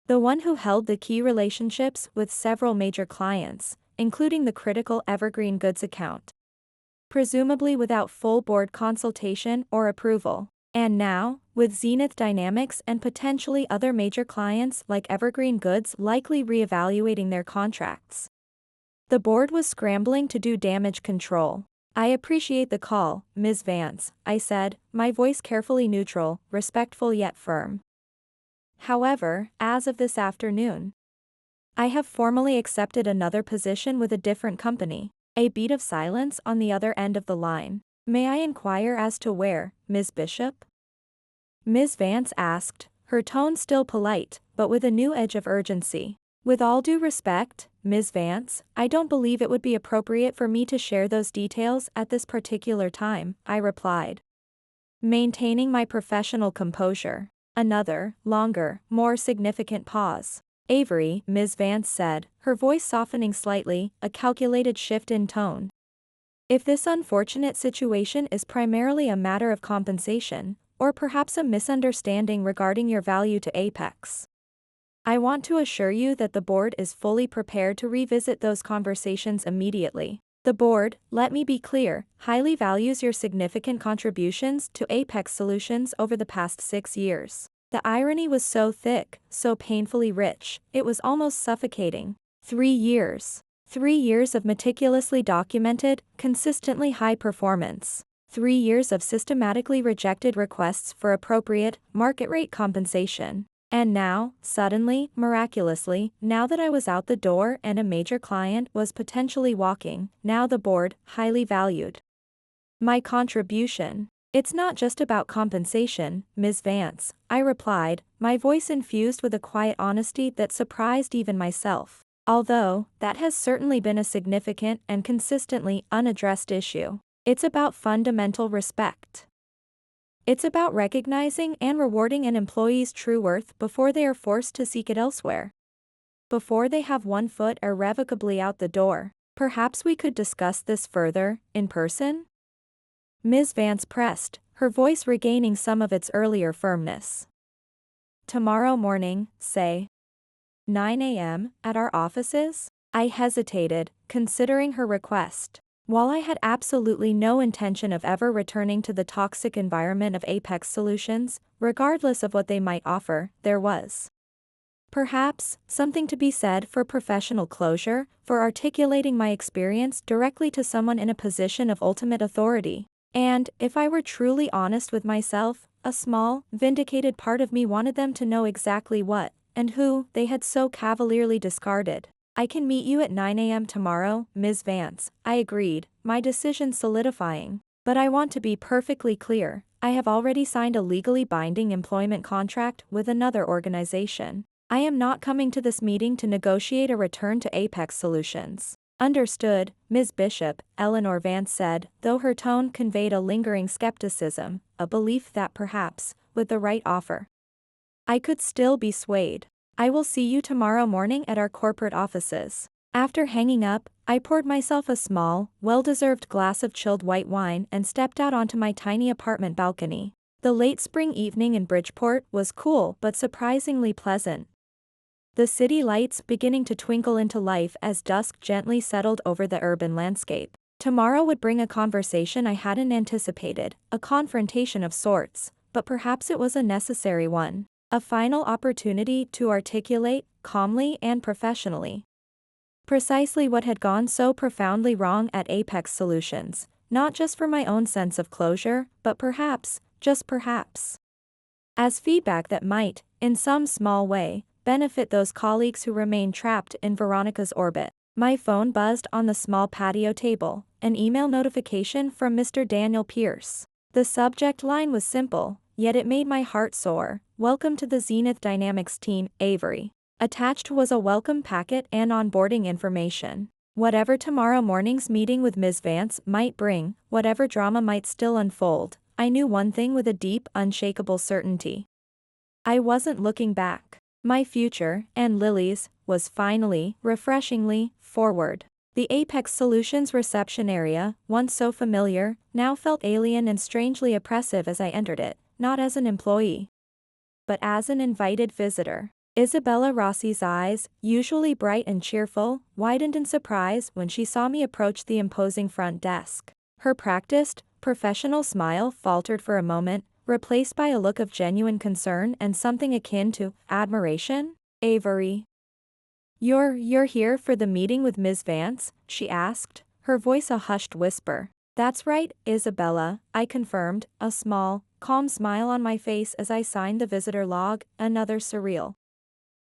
The one who held the key relationships with several major clients, including the critical Evergreen Goods account. Presumably without full board consultation or approval. And now, with Zenith Dynamics and potentially other major clients like Evergreen Goods likely reevaluating their contracts, The board was scrambling to do damage control. I appreciate the call, Ms. Vance, I said, my voice carefully neutral, respectful yet firm. However, as of this afternoon, I have formally accepted another position with a different company. A beat of silence on the other end of the line. May I inquire as to where, Ms. Bishop? Ms. Vance asked, her tone still polite, but with a new edge of urgency. With all due respect, Ms. Vance, I don't believe it would be appropriate for me to share those details at this particular time, I replied, maintaining my professional composure. Another, longer, more significant pause. Avery, Ms. Vance said, her voice softening slightly, a calculated shift in tone. If this unfortunate situation is primarily a matter of compensation, or perhaps a misunderstanding regarding your value to Apex, I want to assure you that the board is fully prepared to revisit those conversations immediately. The board, let me be clear, highly values your significant contributions to Apex Solutions over the past 6 years. The irony was so thick, so painfully rich, it was almost suffocating. 3 years. 3 years of meticulously documented, consistently high performance. 3 years of systematically rejected requests for appropriate, market-rate compensation. And now, suddenly, miraculously, now that I was out the door and a major client was potentially walking, now the board, highly valued my contribution. It's not just about compensation, Ms. Vance, I replied, my voice infused with a quiet honesty that surprised even myself. Although, that has certainly been a significant and consistently unaddressed issue. It's about fundamental respect. It's about recognizing and rewarding an employee's true worth before they are forced to seek it elsewhere. Before they have one foot irrevocably out the door. Perhaps we could discuss this further, in person? Ms. Vance pressed, her voice regaining some of its earlier firmness. Tomorrow morning, say 9 a.m., at our offices? I hesitated, considering her request. While I had absolutely no intention of ever returning to the toxic environment of Apex Solutions, regardless of what they might offer, there was perhaps something to be said for professional closure, for articulating my experience directly to someone in a position of ultimate authority. And, if I were truly honest with myself, a small, vindicated part of me wanted them to know exactly what, and who, they had so cavalierly discarded. I can meet you at 9 a.m. tomorrow, Ms. Vance, I agreed, my decision solidifying. But I want to be perfectly clear, I have already signed a legally binding employment contract with another organization. I am not coming to this meeting to negotiate a return to Apex Solutions. Understood, Ms. Bishop, Eleanor Vance said, though her tone conveyed a lingering skepticism, a belief that perhaps, with the right offer, I could still be swayed. I will see you tomorrow morning at our corporate offices. After hanging up, I poured myself a small, well-deserved glass of chilled white wine and stepped out onto my tiny apartment balcony. The late spring evening in Bridgeport was cool but surprisingly pleasant. The city lights beginning to twinkle into life as dusk gently settled over the urban landscape. Tomorrow would bring a conversation I hadn't anticipated, a confrontation of sorts, but perhaps it was a necessary one. A final opportunity to articulate, calmly and professionally, precisely what had gone so profoundly wrong at Apex Solutions, not just for my own sense of closure, but perhaps, just perhaps, as feedback that might, in some small way, benefit those colleagues who remain trapped in Veronica's orbit. My phone buzzed on the small patio table, an email notification from Mr. Daniel Pierce. The subject line was simple, yet it made my heart soar. Welcome to the Zenith Dynamics team, Avery. Attached was a welcome packet and onboarding information. Whatever tomorrow morning's meeting with Ms. Vance might bring, whatever drama might still unfold, I knew one thing with a deep, unshakable certainty. I wasn't looking back. My future, and Lily's, was finally, refreshingly, forward. The Apex Solutions reception area, once so familiar, now felt alien and strangely oppressive as I entered it, not as an employee, but as an invited visitor. Isabella Rossi's eyes, usually bright and cheerful, widened in surprise when she saw me approach the imposing front desk. Her practiced, professional smile faltered for a moment, replaced by a look of genuine concern and something akin to admiration. Avery, You're here for the meeting with Ms. Vance?" she asked, her voice a hushed whisper. "That's right, Isabella," I confirmed, a small, calm smile on my face as I signed the visitor log, another surreal,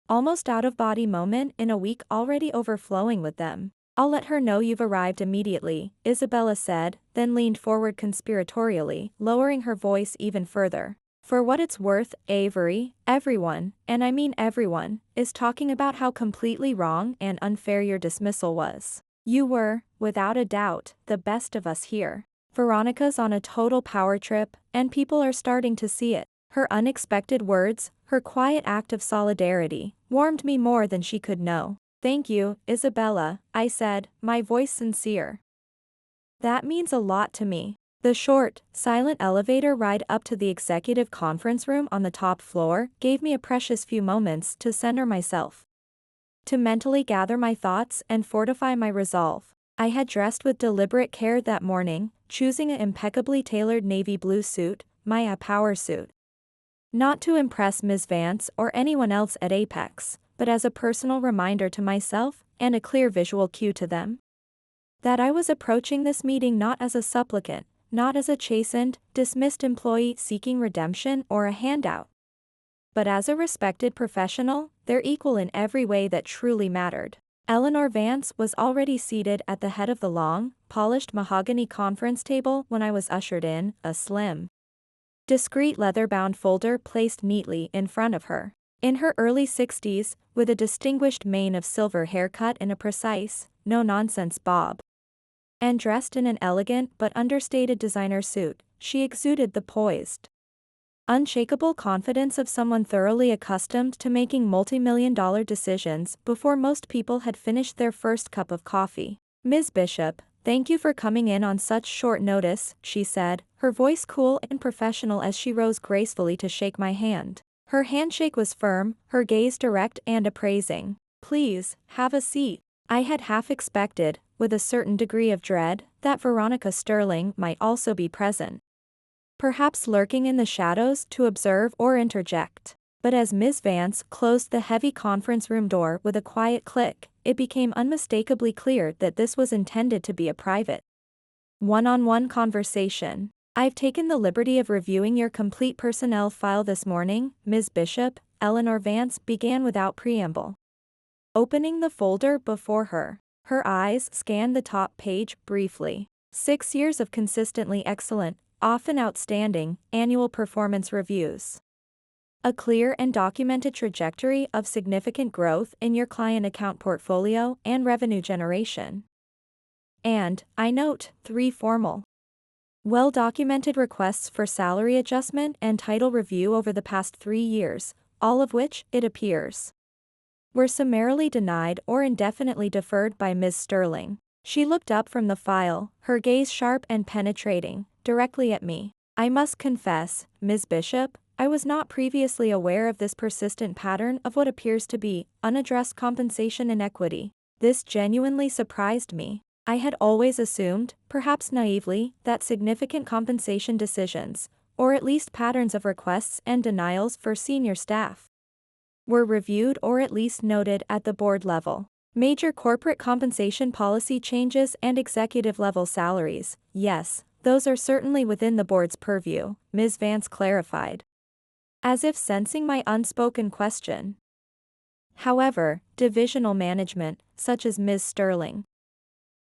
almost out-of-body moment in a week already overflowing with them. "I'll let her know you've arrived immediately," Isabella said, then leaned forward conspiratorially, lowering her voice even further. "For what it's worth, Avery, everyone, and I mean everyone, is talking about how completely wrong and unfair your dismissal was. You were, without a doubt, the best of us here. Veronica's on a total power trip, and people are starting to see it." Her unexpected words, her quiet act of solidarity, warmed me more than she could know. "Thank you, Isabella," I said, my voice sincere. "That means a lot to me." The short, silent elevator ride up to the executive conference room on the top floor gave me a precious few moments to center myself, to mentally gather my thoughts and fortify my resolve. I had dressed with deliberate care that morning, choosing an impeccably tailored navy blue suit, my power suit. Not to impress Ms. Vance or anyone else at Apex, but as a personal reminder to myself, and a clear visual cue to them, that I was approaching this meeting not as a supplicant, not as a chastened, dismissed employee seeking redemption or a handout, but as a respected professional, their equal in every way that truly mattered. Eleanor Vance was already seated at the head of the long, polished mahogany conference table when I was ushered in, a slim, discreet leather-bound folder placed neatly in front of her. In her early 60s, with a distinguished mane of silver haircut and a precise, no-nonsense bob, and dressed in an elegant but understated designer suit, she exuded the poised, unshakable confidence of someone thoroughly accustomed to making multi-million-dollar decisions before most people had finished their first cup of coffee. "Ms. Bishop, thank you for coming in on such short notice," she said, her voice cool and professional as she rose gracefully to shake my hand. Her handshake was firm, her gaze direct and appraising. "Please, have a seat." I had half expected, with a certain degree of dread, that Veronica Sterling might also be present, perhaps lurking in the shadows to observe or interject. But as Ms. Vance closed the heavy conference room door with a quiet click, it became unmistakably clear that this was intended to be a private, one-on-one conversation. "I've taken the liberty of reviewing your complete personnel file this morning, Ms. Bishop," Eleanor Vance began without preamble, opening the folder before her. Her eyes scanned the top page briefly. 6 years of consistently excellent, often outstanding, annual performance reviews. A clear and documented trajectory of significant growth in your client account portfolio and revenue generation. And, I note, 3 formal, well-documented requests for salary adjustment and title review over the past 3 years, all of which, it appears, were summarily denied or indefinitely deferred by Ms. Sterling. She looked up from the file, her gaze sharp and penetrating, directly at me. "I must confess, Ms. Bishop, I was not previously aware of this persistent pattern of what appears to be unaddressed compensation inequity. This genuinely surprised me. I had always assumed, perhaps naively, that significant compensation decisions, or at least patterns of requests and denials for senior staff, were reviewed or at least noted at the board level. Major corporate compensation policy changes and executive-level salaries, yes, those are certainly within the board's purview," Ms. Vance clarified, as if sensing my unspoken question. "However, divisional management, such as Ms. Sterling,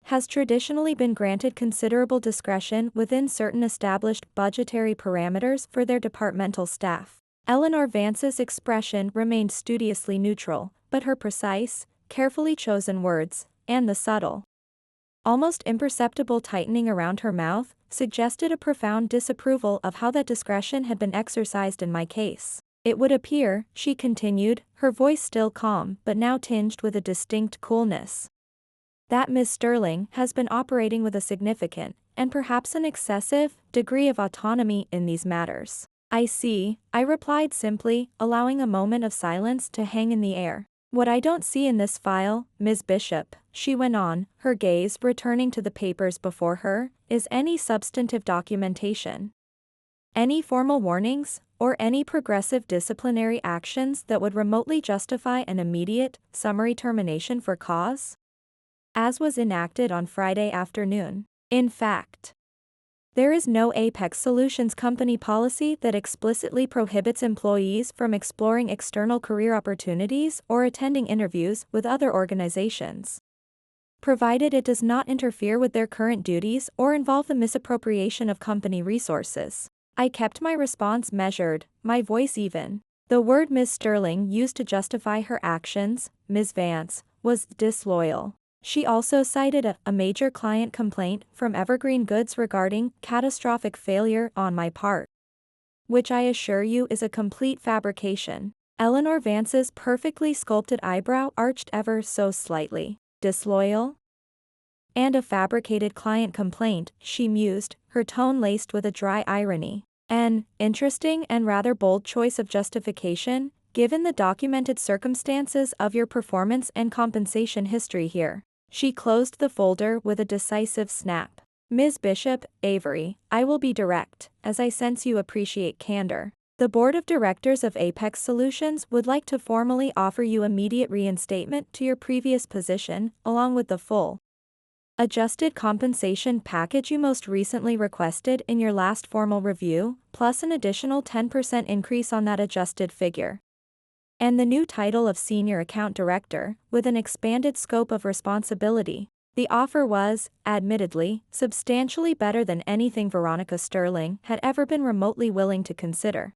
has traditionally been granted considerable discretion within certain established budgetary parameters for their departmental staff." Eleanor Vance's expression remained studiously neutral, but her precise, carefully chosen words, and the subtle, almost imperceptible tightening around her mouth, suggested a profound disapproval of how that discretion had been exercised in my case. "It would appear," she continued, her voice still calm but now tinged with a distinct coolness, "that Ms. Sterling has been operating with a significant, and perhaps an excessive, degree of autonomy in these matters." "I see," I replied simply, allowing a moment of silence to hang in the air. "What I don't see in this file, Ms. Bishop," she went on, her gaze returning to the papers before her, "is any substantive documentation Any formal warnings, or any progressive disciplinary actions that would remotely justify an immediate, summary termination for cause? As was enacted on Friday afternoon. In fact, there is no Apex Solutions company policy that explicitly prohibits employees from exploring external career opportunities or attending interviews with other organizations, provided it does not interfere with their current duties or involve the misappropriation of company resources. I kept my response measured, my voice even. The word Ms. Sterling used to justify her actions, Ms. Vance, was disloyal. She also cited a major client complaint from Evergreen Goods regarding catastrophic failure on my part, which I assure you is a complete fabrication. Eleanor Vance's perfectly sculpted eyebrow arched ever so slightly. Disloyal? And a fabricated client complaint, she mused, her tone laced with a dry irony. An interesting and rather bold choice of justification, given the documented circumstances of your performance and compensation history here. She closed the folder with a decisive snap. Ms. Bishop, Avery, I will be direct, as I sense you appreciate candor. The Board of Directors of Apex Solutions would like to formally offer you immediate reinstatement to your previous position, along with the full adjusted compensation package you most recently requested in your last formal review, plus an additional 10% increase on that adjusted figure. And the new title of Senior Account Director, with an expanded scope of responsibility. The offer was, admittedly, substantially better than anything Veronica Sterling had ever been remotely willing to consider.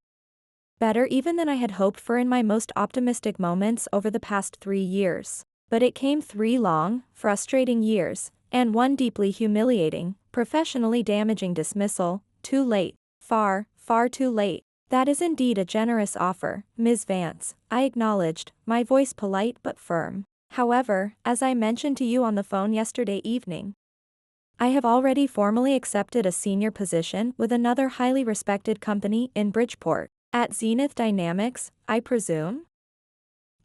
Better even than I had hoped for in my most optimistic moments over the past 3 years. But it came 3 long, frustrating years, and one deeply humiliating, professionally damaging dismissal, too late, far, far too late. That is indeed a generous offer, Ms. Vance, I acknowledged, my voice polite but firm. However, as I mentioned to you on the phone yesterday evening, I have already formally accepted a senior position with another highly respected company in Bridgeport. At Zenith Dynamics, I presume?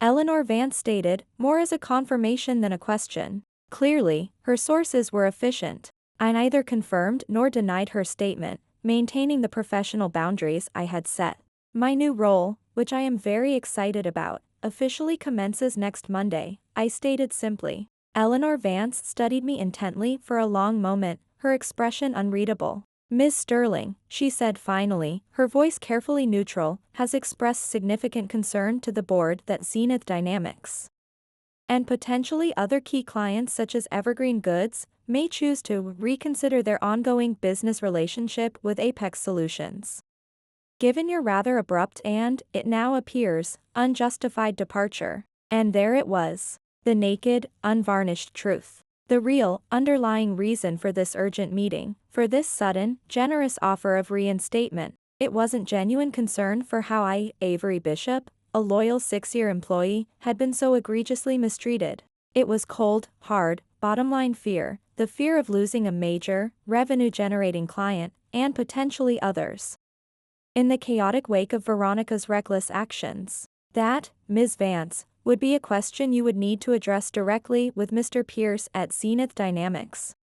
Eleanor Vance stated, more as a confirmation than a question. Clearly, her sources were efficient. I neither confirmed nor denied her statement, maintaining the professional boundaries I had set. My new role, which I am very excited about, officially commences next Monday, I stated simply. Eleanor Vance studied me intently for a long moment, her expression unreadable. Ms. Sterling, she said finally, her voice carefully neutral, has expressed significant concern to the board that Zenith Dynamics and potentially other key clients such as Evergreen Goods may choose to reconsider their ongoing business relationship with Apex Solutions. Given your rather abrupt and, it now appears, unjustified departure. And there it was. The naked, unvarnished truth. The real, underlying reason for this urgent meeting, for this sudden, generous offer of reinstatement. It wasn't genuine concern for how I, Avery Bishop, a loyal 6-year employee, had been so egregiously mistreated. It was cold, hard, bottom-line fear, the fear of losing a major, revenue-generating client, and potentially others. In the chaotic wake of Veronica's reckless actions. That, Ms. Vance, would be a question you would need to address directly with Mr. Pierce at Zenith Dynamics.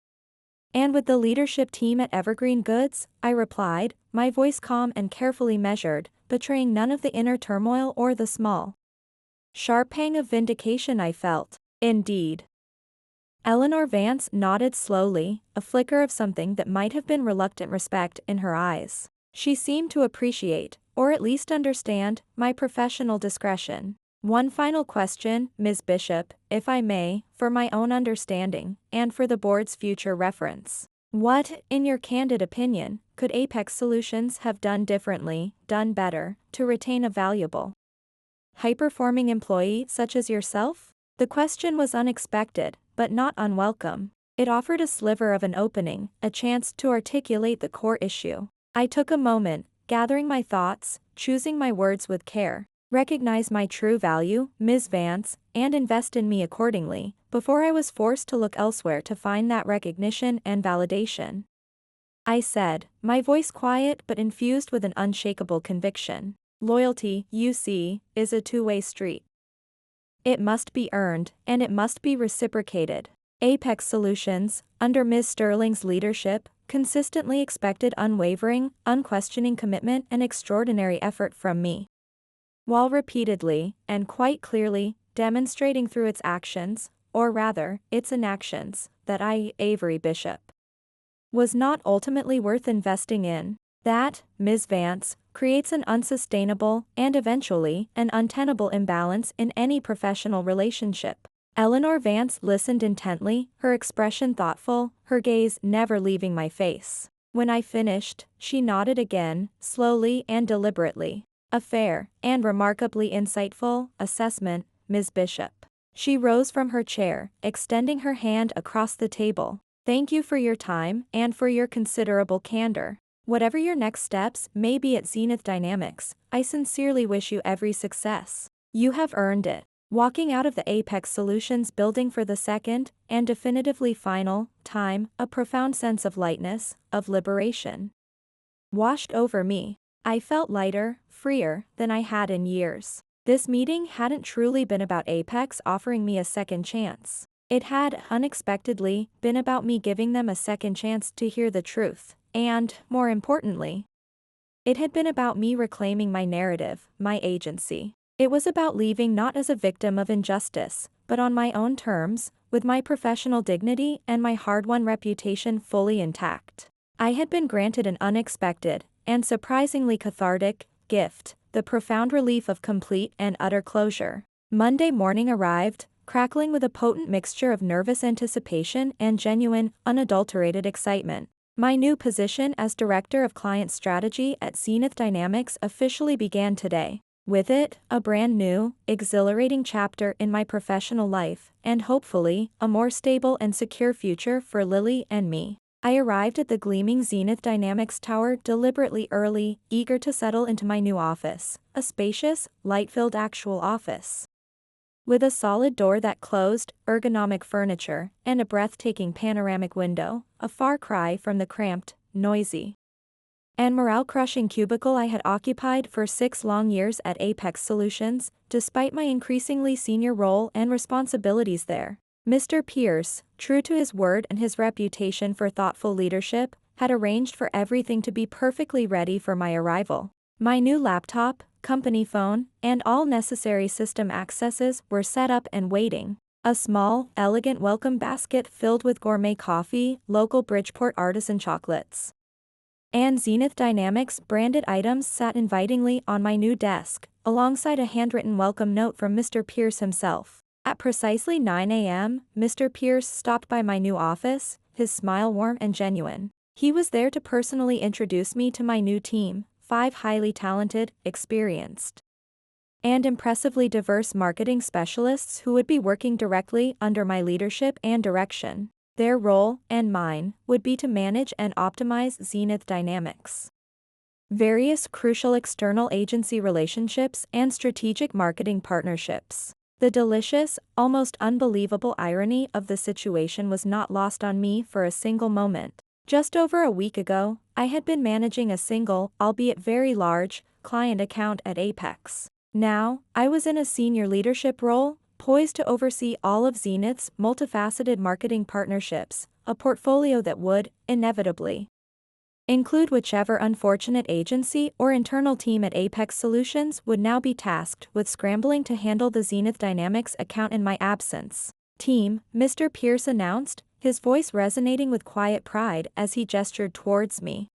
And with the leadership team at Evergreen Goods, I replied, my voice calm and carefully measured, betraying none of the inner turmoil or the small, sharp pang of vindication I felt. Indeed. Eleanor Vance nodded slowly, a flicker of something that might have been reluctant respect in her eyes. She seemed to appreciate, or at least understand, my professional discretion. One final question, Ms. Bishop, if I may, for my own understanding, and for the board's future reference. What, in your candid opinion, could Apex Solutions have done differently, done better, to retain a valuable, high-performing employee such as yourself? The question was unexpected, but not unwelcome. It offered a sliver of an opening, a chance to articulate the core issue. I took a moment, gathering my thoughts, choosing my words with care. Recognize my true value, Ms. Vance, and invest in me accordingly, before I was forced to look elsewhere to find that recognition and validation. I said, my voice quiet but infused with an unshakable conviction. Loyalty, you see, is a two-way street. It must be earned, and it must be reciprocated. Apex Solutions, under Ms. Sterling's leadership, consistently expected unwavering, unquestioning commitment and extraordinary effort from me. While repeatedly, and quite clearly, demonstrating through its actions, or rather, its inactions, that I, Avery Bishop, was not ultimately worth investing in. That, Ms. Vance, creates an unsustainable, and eventually, an untenable imbalance in any professional relationship. Eleanor Vance listened intently, her expression thoughtful, her gaze never leaving my face. When I finished, she nodded again, slowly and deliberately. A fair, and remarkably insightful, assessment, Ms. Bishop. She rose from her chair, extending her hand across the table. Thank you for your time, and for your considerable candor. Whatever your next steps may be at Zenith Dynamics, I sincerely wish you every success. You have earned it. Walking out of the Apex Solutions building for the second, and definitively final, time, a profound sense of lightness, of liberation, washed over me. I felt lighter, freer, than I had in years. This meeting hadn't truly been about Apex offering me a second chance. It had, unexpectedly, been about me giving them a second chance to hear the truth, and, more importantly, it had been about me reclaiming my narrative, my agency. It was about leaving not as a victim of injustice, but on my own terms, with my professional dignity and my hard-won reputation fully intact. I had been granted an unexpected, and surprisingly cathartic, gift, the profound relief of complete and utter closure. Monday morning arrived, crackling with a potent mixture of nervous anticipation and genuine, unadulterated excitement. My new position as Director of Client Strategy at Zenith Dynamics officially began today. With it, a brand new, exhilarating chapter in my professional life, and hopefully, a more stable and secure future for Lily and me. I arrived at the gleaming Zenith Dynamics tower deliberately early, eager to settle into my new office, a spacious, light-filled actual office. With a solid door that closed, ergonomic furniture, and a breathtaking panoramic window, a far cry from the cramped, noisy, and morale-crushing cubicle I had occupied for 6 long years at Apex Solutions, despite my increasingly senior role and responsibilities there. Mr. Pierce, true to his word and his reputation for thoughtful leadership, had arranged for everything to be perfectly ready for my arrival. My new laptop, company phone, and all necessary system accesses were set up and waiting. A small, elegant welcome basket filled with gourmet coffee, local Bridgeport artisan chocolates, and Zenith Dynamics branded items sat invitingly on my new desk, alongside a handwritten welcome note from Mr. Pierce himself. At precisely 9 a.m., Mr. Pierce stopped by my new office, his smile warm and genuine. He was there to personally introduce me to my new team, 5 highly talented, experienced, and impressively diverse marketing specialists who would be working directly under my leadership and direction. Their role, and mine, would be to manage and optimize Zenith Dynamics' various crucial external agency relationships and strategic marketing partnerships. The delicious, almost unbelievable irony of the situation was not lost on me for a single moment. Just over a week ago, I had been managing a single, albeit very large, client account at Apex. Now, I was in a senior leadership role, poised to oversee all of Zenith's multifaceted marketing partnerships, a portfolio that would, inevitably, include whichever unfortunate agency or internal team at Apex Solutions would now be tasked with scrambling to handle the Zenith Dynamics account in my absence. Team, Mr. Pierce announced, his voice resonating with quiet pride as he gestured towards me.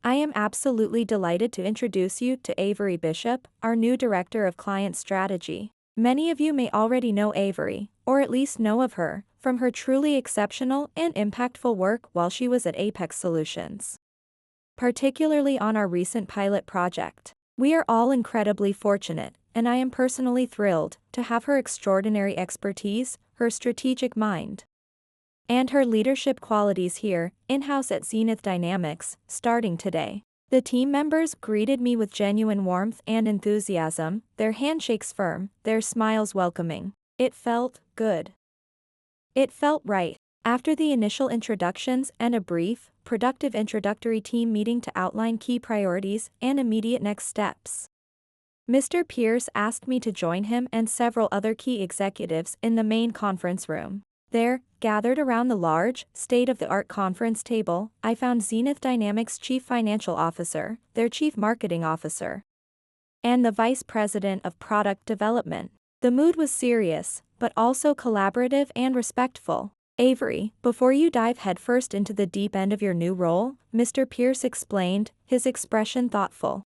I am absolutely delighted to introduce you to Avery Bishop, our new Director of Client Strategy. Many of you may already know Avery, or at least know of her, from her truly exceptional and impactful work while she was at Apex Solutions, particularly on our recent pilot project. We are all incredibly fortunate, and I am personally thrilled, to have her extraordinary expertise, her strategic mind, and her leadership qualities here, in-house at Zenith Dynamics, starting today. The team members greeted me with genuine warmth and enthusiasm, their handshakes firm, their smiles welcoming. It felt good. It felt right. After the initial introductions and a brief, productive introductory team meeting to outline key priorities and immediate next steps, Mr. Pierce asked me to join him and several other key executives in the main conference room. There, gathered around the large, state-of-the-art conference table, I found Zenith Dynamics' Chief Financial Officer, their Chief Marketing Officer, and the Vice President of Product Development. The mood was serious, but also collaborative and respectful. "Avery, before you dive headfirst into the deep end of your new role," Mr. Pierce explained, his expression thoughtful.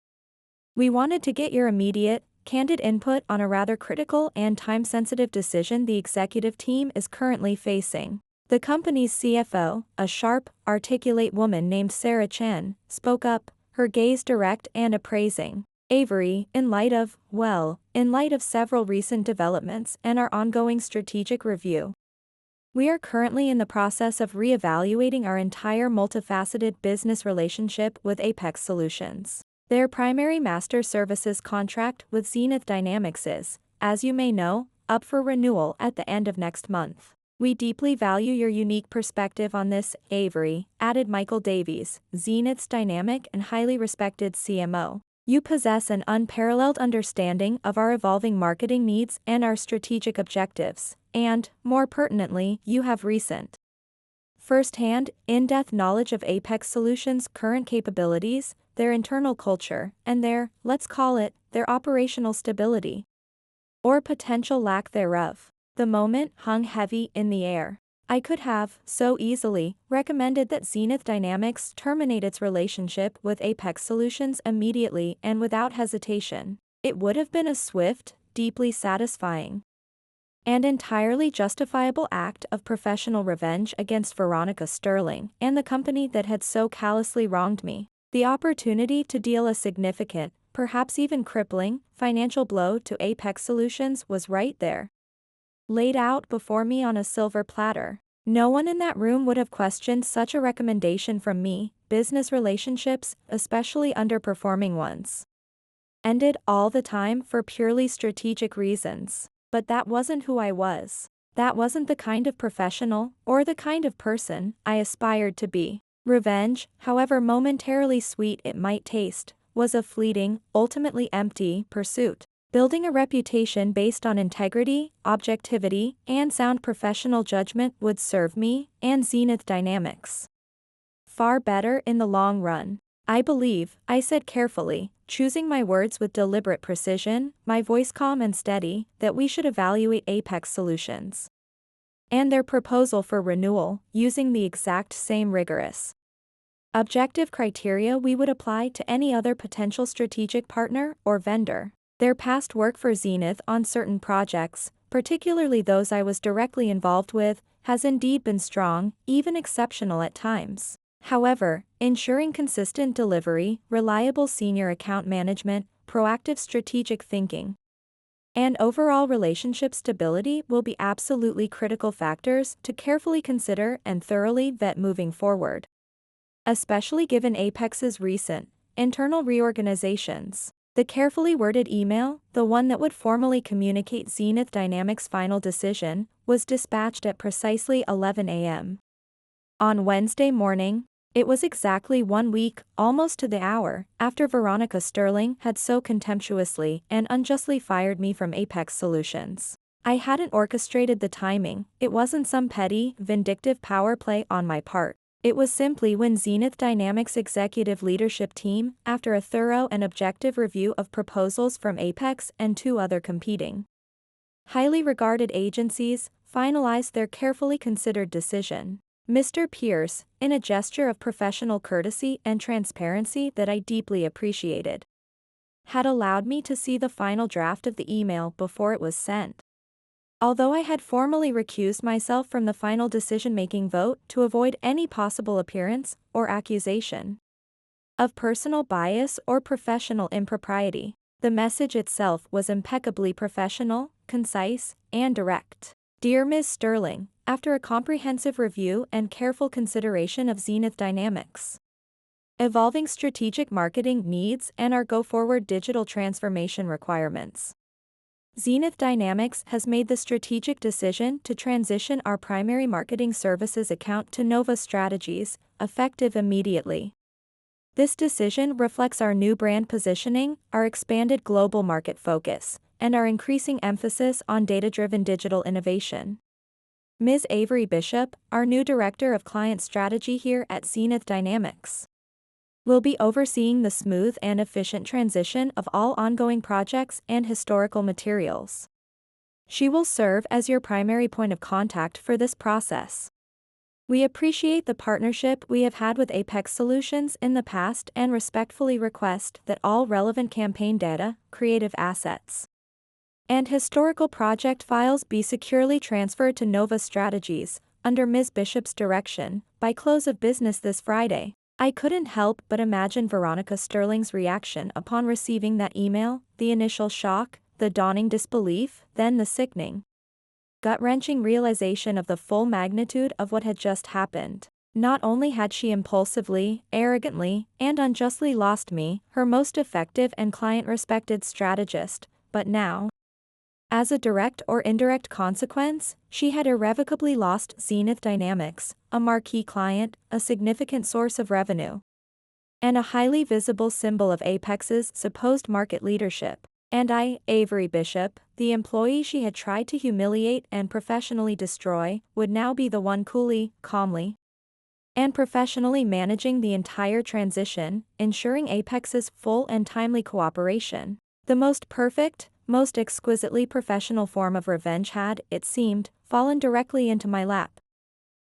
"We wanted to get your immediate, candid input on a rather critical and time-sensitive decision the executive team is currently facing." The company's CFO, a sharp, articulate woman named Sarah Chen, spoke up, her gaze direct and appraising. "Avery, in light of several recent developments and our ongoing strategic review, we are currently in the process of re-evaluating our entire multifaceted business relationship with Apex Solutions. Their primary master services contract with Zenith Dynamics is, as you may know, up for renewal at the end of next month. We deeply value your unique perspective on this, Avery," added Michael Davies, Zenith's dynamic and highly respected CMO. "You possess an unparalleled understanding of our evolving marketing needs and our strategic objectives, and, more pertinently, you have recent, first-hand, in-depth knowledge of Apex Solutions' current capabilities, their internal culture, and let's call it, their operational stability, or potential lack thereof." The moment hung heavy in the air. I could have, so easily, recommended that Zenith Dynamics terminate its relationship with Apex Solutions immediately and without hesitation. It would have been a swift, deeply satisfying, and entirely justifiable act of professional revenge against Veronica Sterling and the company that had so callously wronged me. The opportunity to deal a significant, perhaps even crippling, financial blow to Apex Solutions was right there, laid out before me on a silver platter. No one in that room would have questioned such a recommendation from me. Business relationships, especially underperforming ones, ended all the time for purely strategic reasons. But that wasn't who I was. That wasn't the kind of professional, or the kind of person, I aspired to be. Revenge, however momentarily sweet it might taste, was a fleeting, ultimately empty, pursuit. Building a reputation based on integrity, objectivity, and sound professional judgment would serve me, and Zenith Dynamics, far better in the long run. "I believe," I said carefully, choosing my words with deliberate precision, my voice calm and steady, "that we should evaluate Apex Solutions and their proposal for renewal, using the exact same rigorous, objective criteria we would apply to any other potential strategic partner or vendor. Their past work for Zenith on certain projects, particularly those I was directly involved with, has indeed been strong, even exceptional at times. However, ensuring consistent delivery, reliable senior account management, proactive strategic thinking, and overall relationship stability will be absolutely critical factors to carefully consider and thoroughly vet moving forward, especially given Apex's recent internal reorganizations." The carefully worded email, the one that would formally communicate Zenith Dynamics' final decision, was dispatched at precisely 11 a.m. on Wednesday morning. It was exactly 1 week, almost to the hour, after Veronica Sterling had so contemptuously and unjustly fired me from Apex Solutions. I hadn't orchestrated the timing. It wasn't some petty, vindictive power play on my part. It was simply when Zenith Dynamics' executive leadership team, after a thorough and objective review of proposals from Apex and 2 other competing, highly regarded agencies, finalized their carefully considered decision. Mr. Pierce, in a gesture of professional courtesy and transparency that I deeply appreciated, had allowed me to see the final draft of the email before it was sent. Although I had formally recused myself from the final decision-making vote to avoid any possible appearance or accusation of personal bias or professional impropriety, the message itself was impeccably professional, concise, and direct. "Dear Ms. Sterling, after a comprehensive review and careful consideration of Zenith Dynamics' evolving strategic marketing needs and our go-forward digital transformation requirements, Zenith Dynamics has made the strategic decision to transition our primary marketing services account to Nova Strategies, effective immediately. This decision reflects our new brand positioning, our expanded global market focus, and our increasing emphasis on data-driven digital innovation. Ms. Avery Bishop, our new Director of Client Strategy here at Zenith Dynamics, will be overseeing the smooth and efficient transition of all ongoing projects and historical materials. She will serve as your primary point of contact for this process. We appreciate the partnership we have had with Apex Solutions in the past and respectfully request that all relevant campaign data, creative assets, and historical project files be securely transferred to Nova Strategies, under Ms. Bishop's direction, by close of business this Friday. I couldn't help but imagine Veronica Sterling's reaction upon receiving that email, the initial shock, the dawning disbelief, then the sickening, gut-wrenching realization of the full magnitude of what had just happened. Not only had she impulsively, arrogantly, and unjustly lost me, her most effective and client-respected strategist, but now, as a direct or indirect consequence, she had irrevocably lost Zenith Dynamics, a marquee client, a significant source of revenue, and a highly visible symbol of Apex's supposed market leadership. And I, Avery Bishop, the employee she had tried to humiliate and professionally destroy, would now be the one coolly, calmly, and professionally managing the entire transition, ensuring Apex's full and timely cooperation. The most perfect, most exquisitely professional form of revenge had, it seemed, fallen directly into my lap,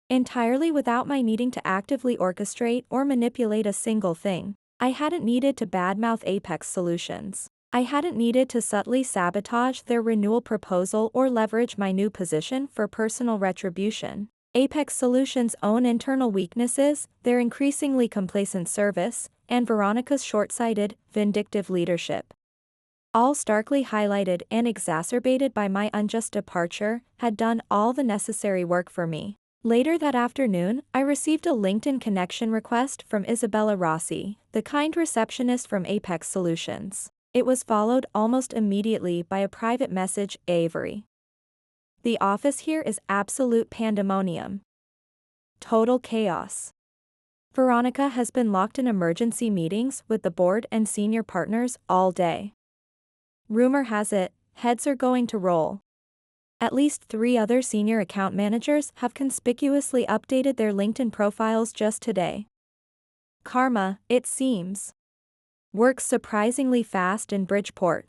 entirely without my needing to actively orchestrate or manipulate a single thing. I hadn't needed to badmouth Apex Solutions. I hadn't needed to subtly sabotage their renewal proposal or leverage my new position for personal retribution. Apex Solutions' own internal weaknesses, their increasingly complacent service, and Veronica's short-sighted, vindictive leadership, all starkly highlighted and exacerbated by my unjust departure, had done all the necessary work for me. Later that afternoon, I received a LinkedIn connection request from Isabella Rossi, the kind receptionist from Apex Solutions. It was followed almost immediately by a private message: Avery, the office here is absolute pandemonium. Total chaos. Veronica has been locked in emergency meetings with the board and senior partners all day. Rumor has it, heads are going to roll. At least 3 other senior account managers have conspicuously updated their LinkedIn profiles just today. Karma, it seems, works surprisingly fast in Bridgeport.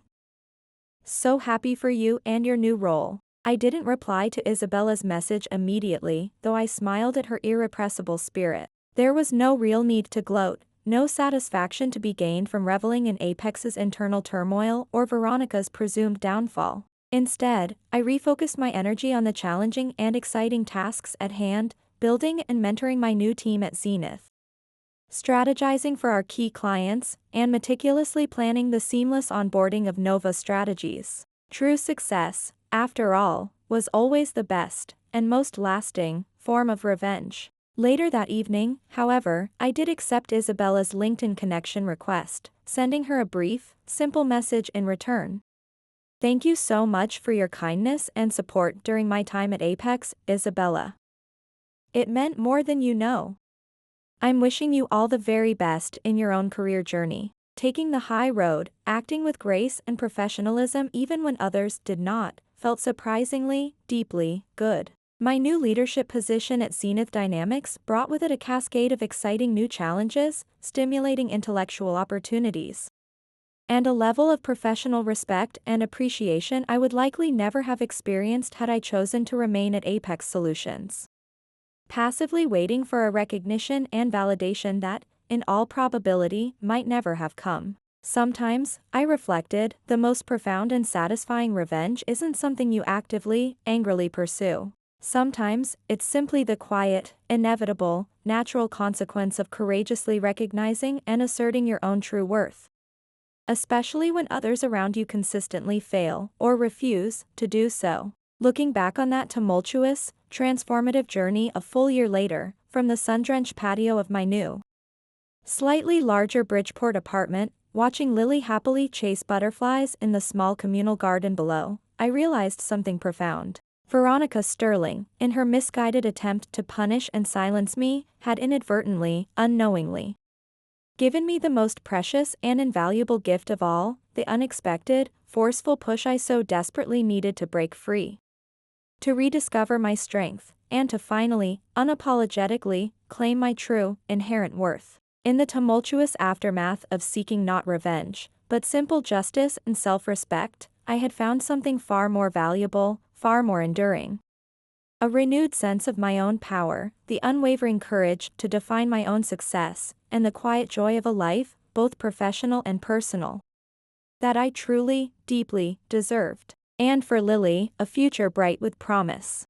So happy for you and your new role. I didn't reply to Isabella's message immediately, though I smiled at her irrepressible spirit. There was no real need to gloat, no satisfaction to be gained from reveling in Apex's internal turmoil or Veronica's presumed downfall. Instead, I refocused my energy on the challenging and exciting tasks at hand, building and mentoring my new team at Zenith, strategizing for our key clients, and meticulously planning the seamless onboarding of Nova Strategies. True success, after all, was always the best, and most lasting, form of revenge. Later that evening, however, I did accept Isabella's LinkedIn connection request, sending her a brief, simple message in return. Thank you so much for your kindness and support during my time at Apex, Isabella. It meant more than you know. I'm wishing you all the very best in your own career journey, taking the high road, acting with grace and professionalism even when others did not, felt surprisingly, deeply, good. My new leadership position at Zenith Dynamics brought with it a cascade of exciting new challenges, stimulating intellectual opportunities, and a level of professional respect and appreciation I would likely never have experienced had I chosen to remain at Apex Solutions, passively waiting for a recognition and validation that, in all probability, might never have come. Sometimes, I reflected, the most profound and satisfying revenge isn't something you actively, angrily pursue. Sometimes, it's simply the quiet, inevitable, natural consequence of courageously recognizing and asserting your own true worth, especially when others around you consistently fail, or refuse, to do so. Looking back on that tumultuous, transformative journey a full year later, from the sun-drenched patio of my new, slightly larger Bridgeport apartment, watching Lily happily chase butterflies in the small communal garden below, I realized something profound. Veronica Sterling, in her misguided attempt to punish and silence me, had inadvertently, unknowingly, given me the most precious and invaluable gift of all, the unexpected, forceful push I so desperately needed to break free. to rediscover my strength, and to finally, unapologetically, claim my true, inherent worth. In the tumultuous aftermath of seeking not revenge, but simple justice and self-respect, I had found something far more valuable, far more enduring. A renewed sense of my own power, the unwavering courage to define my own success, and the quiet joy of a life, both professional and personal, that I truly, deeply, deserved. And for Lily, a future bright with promise.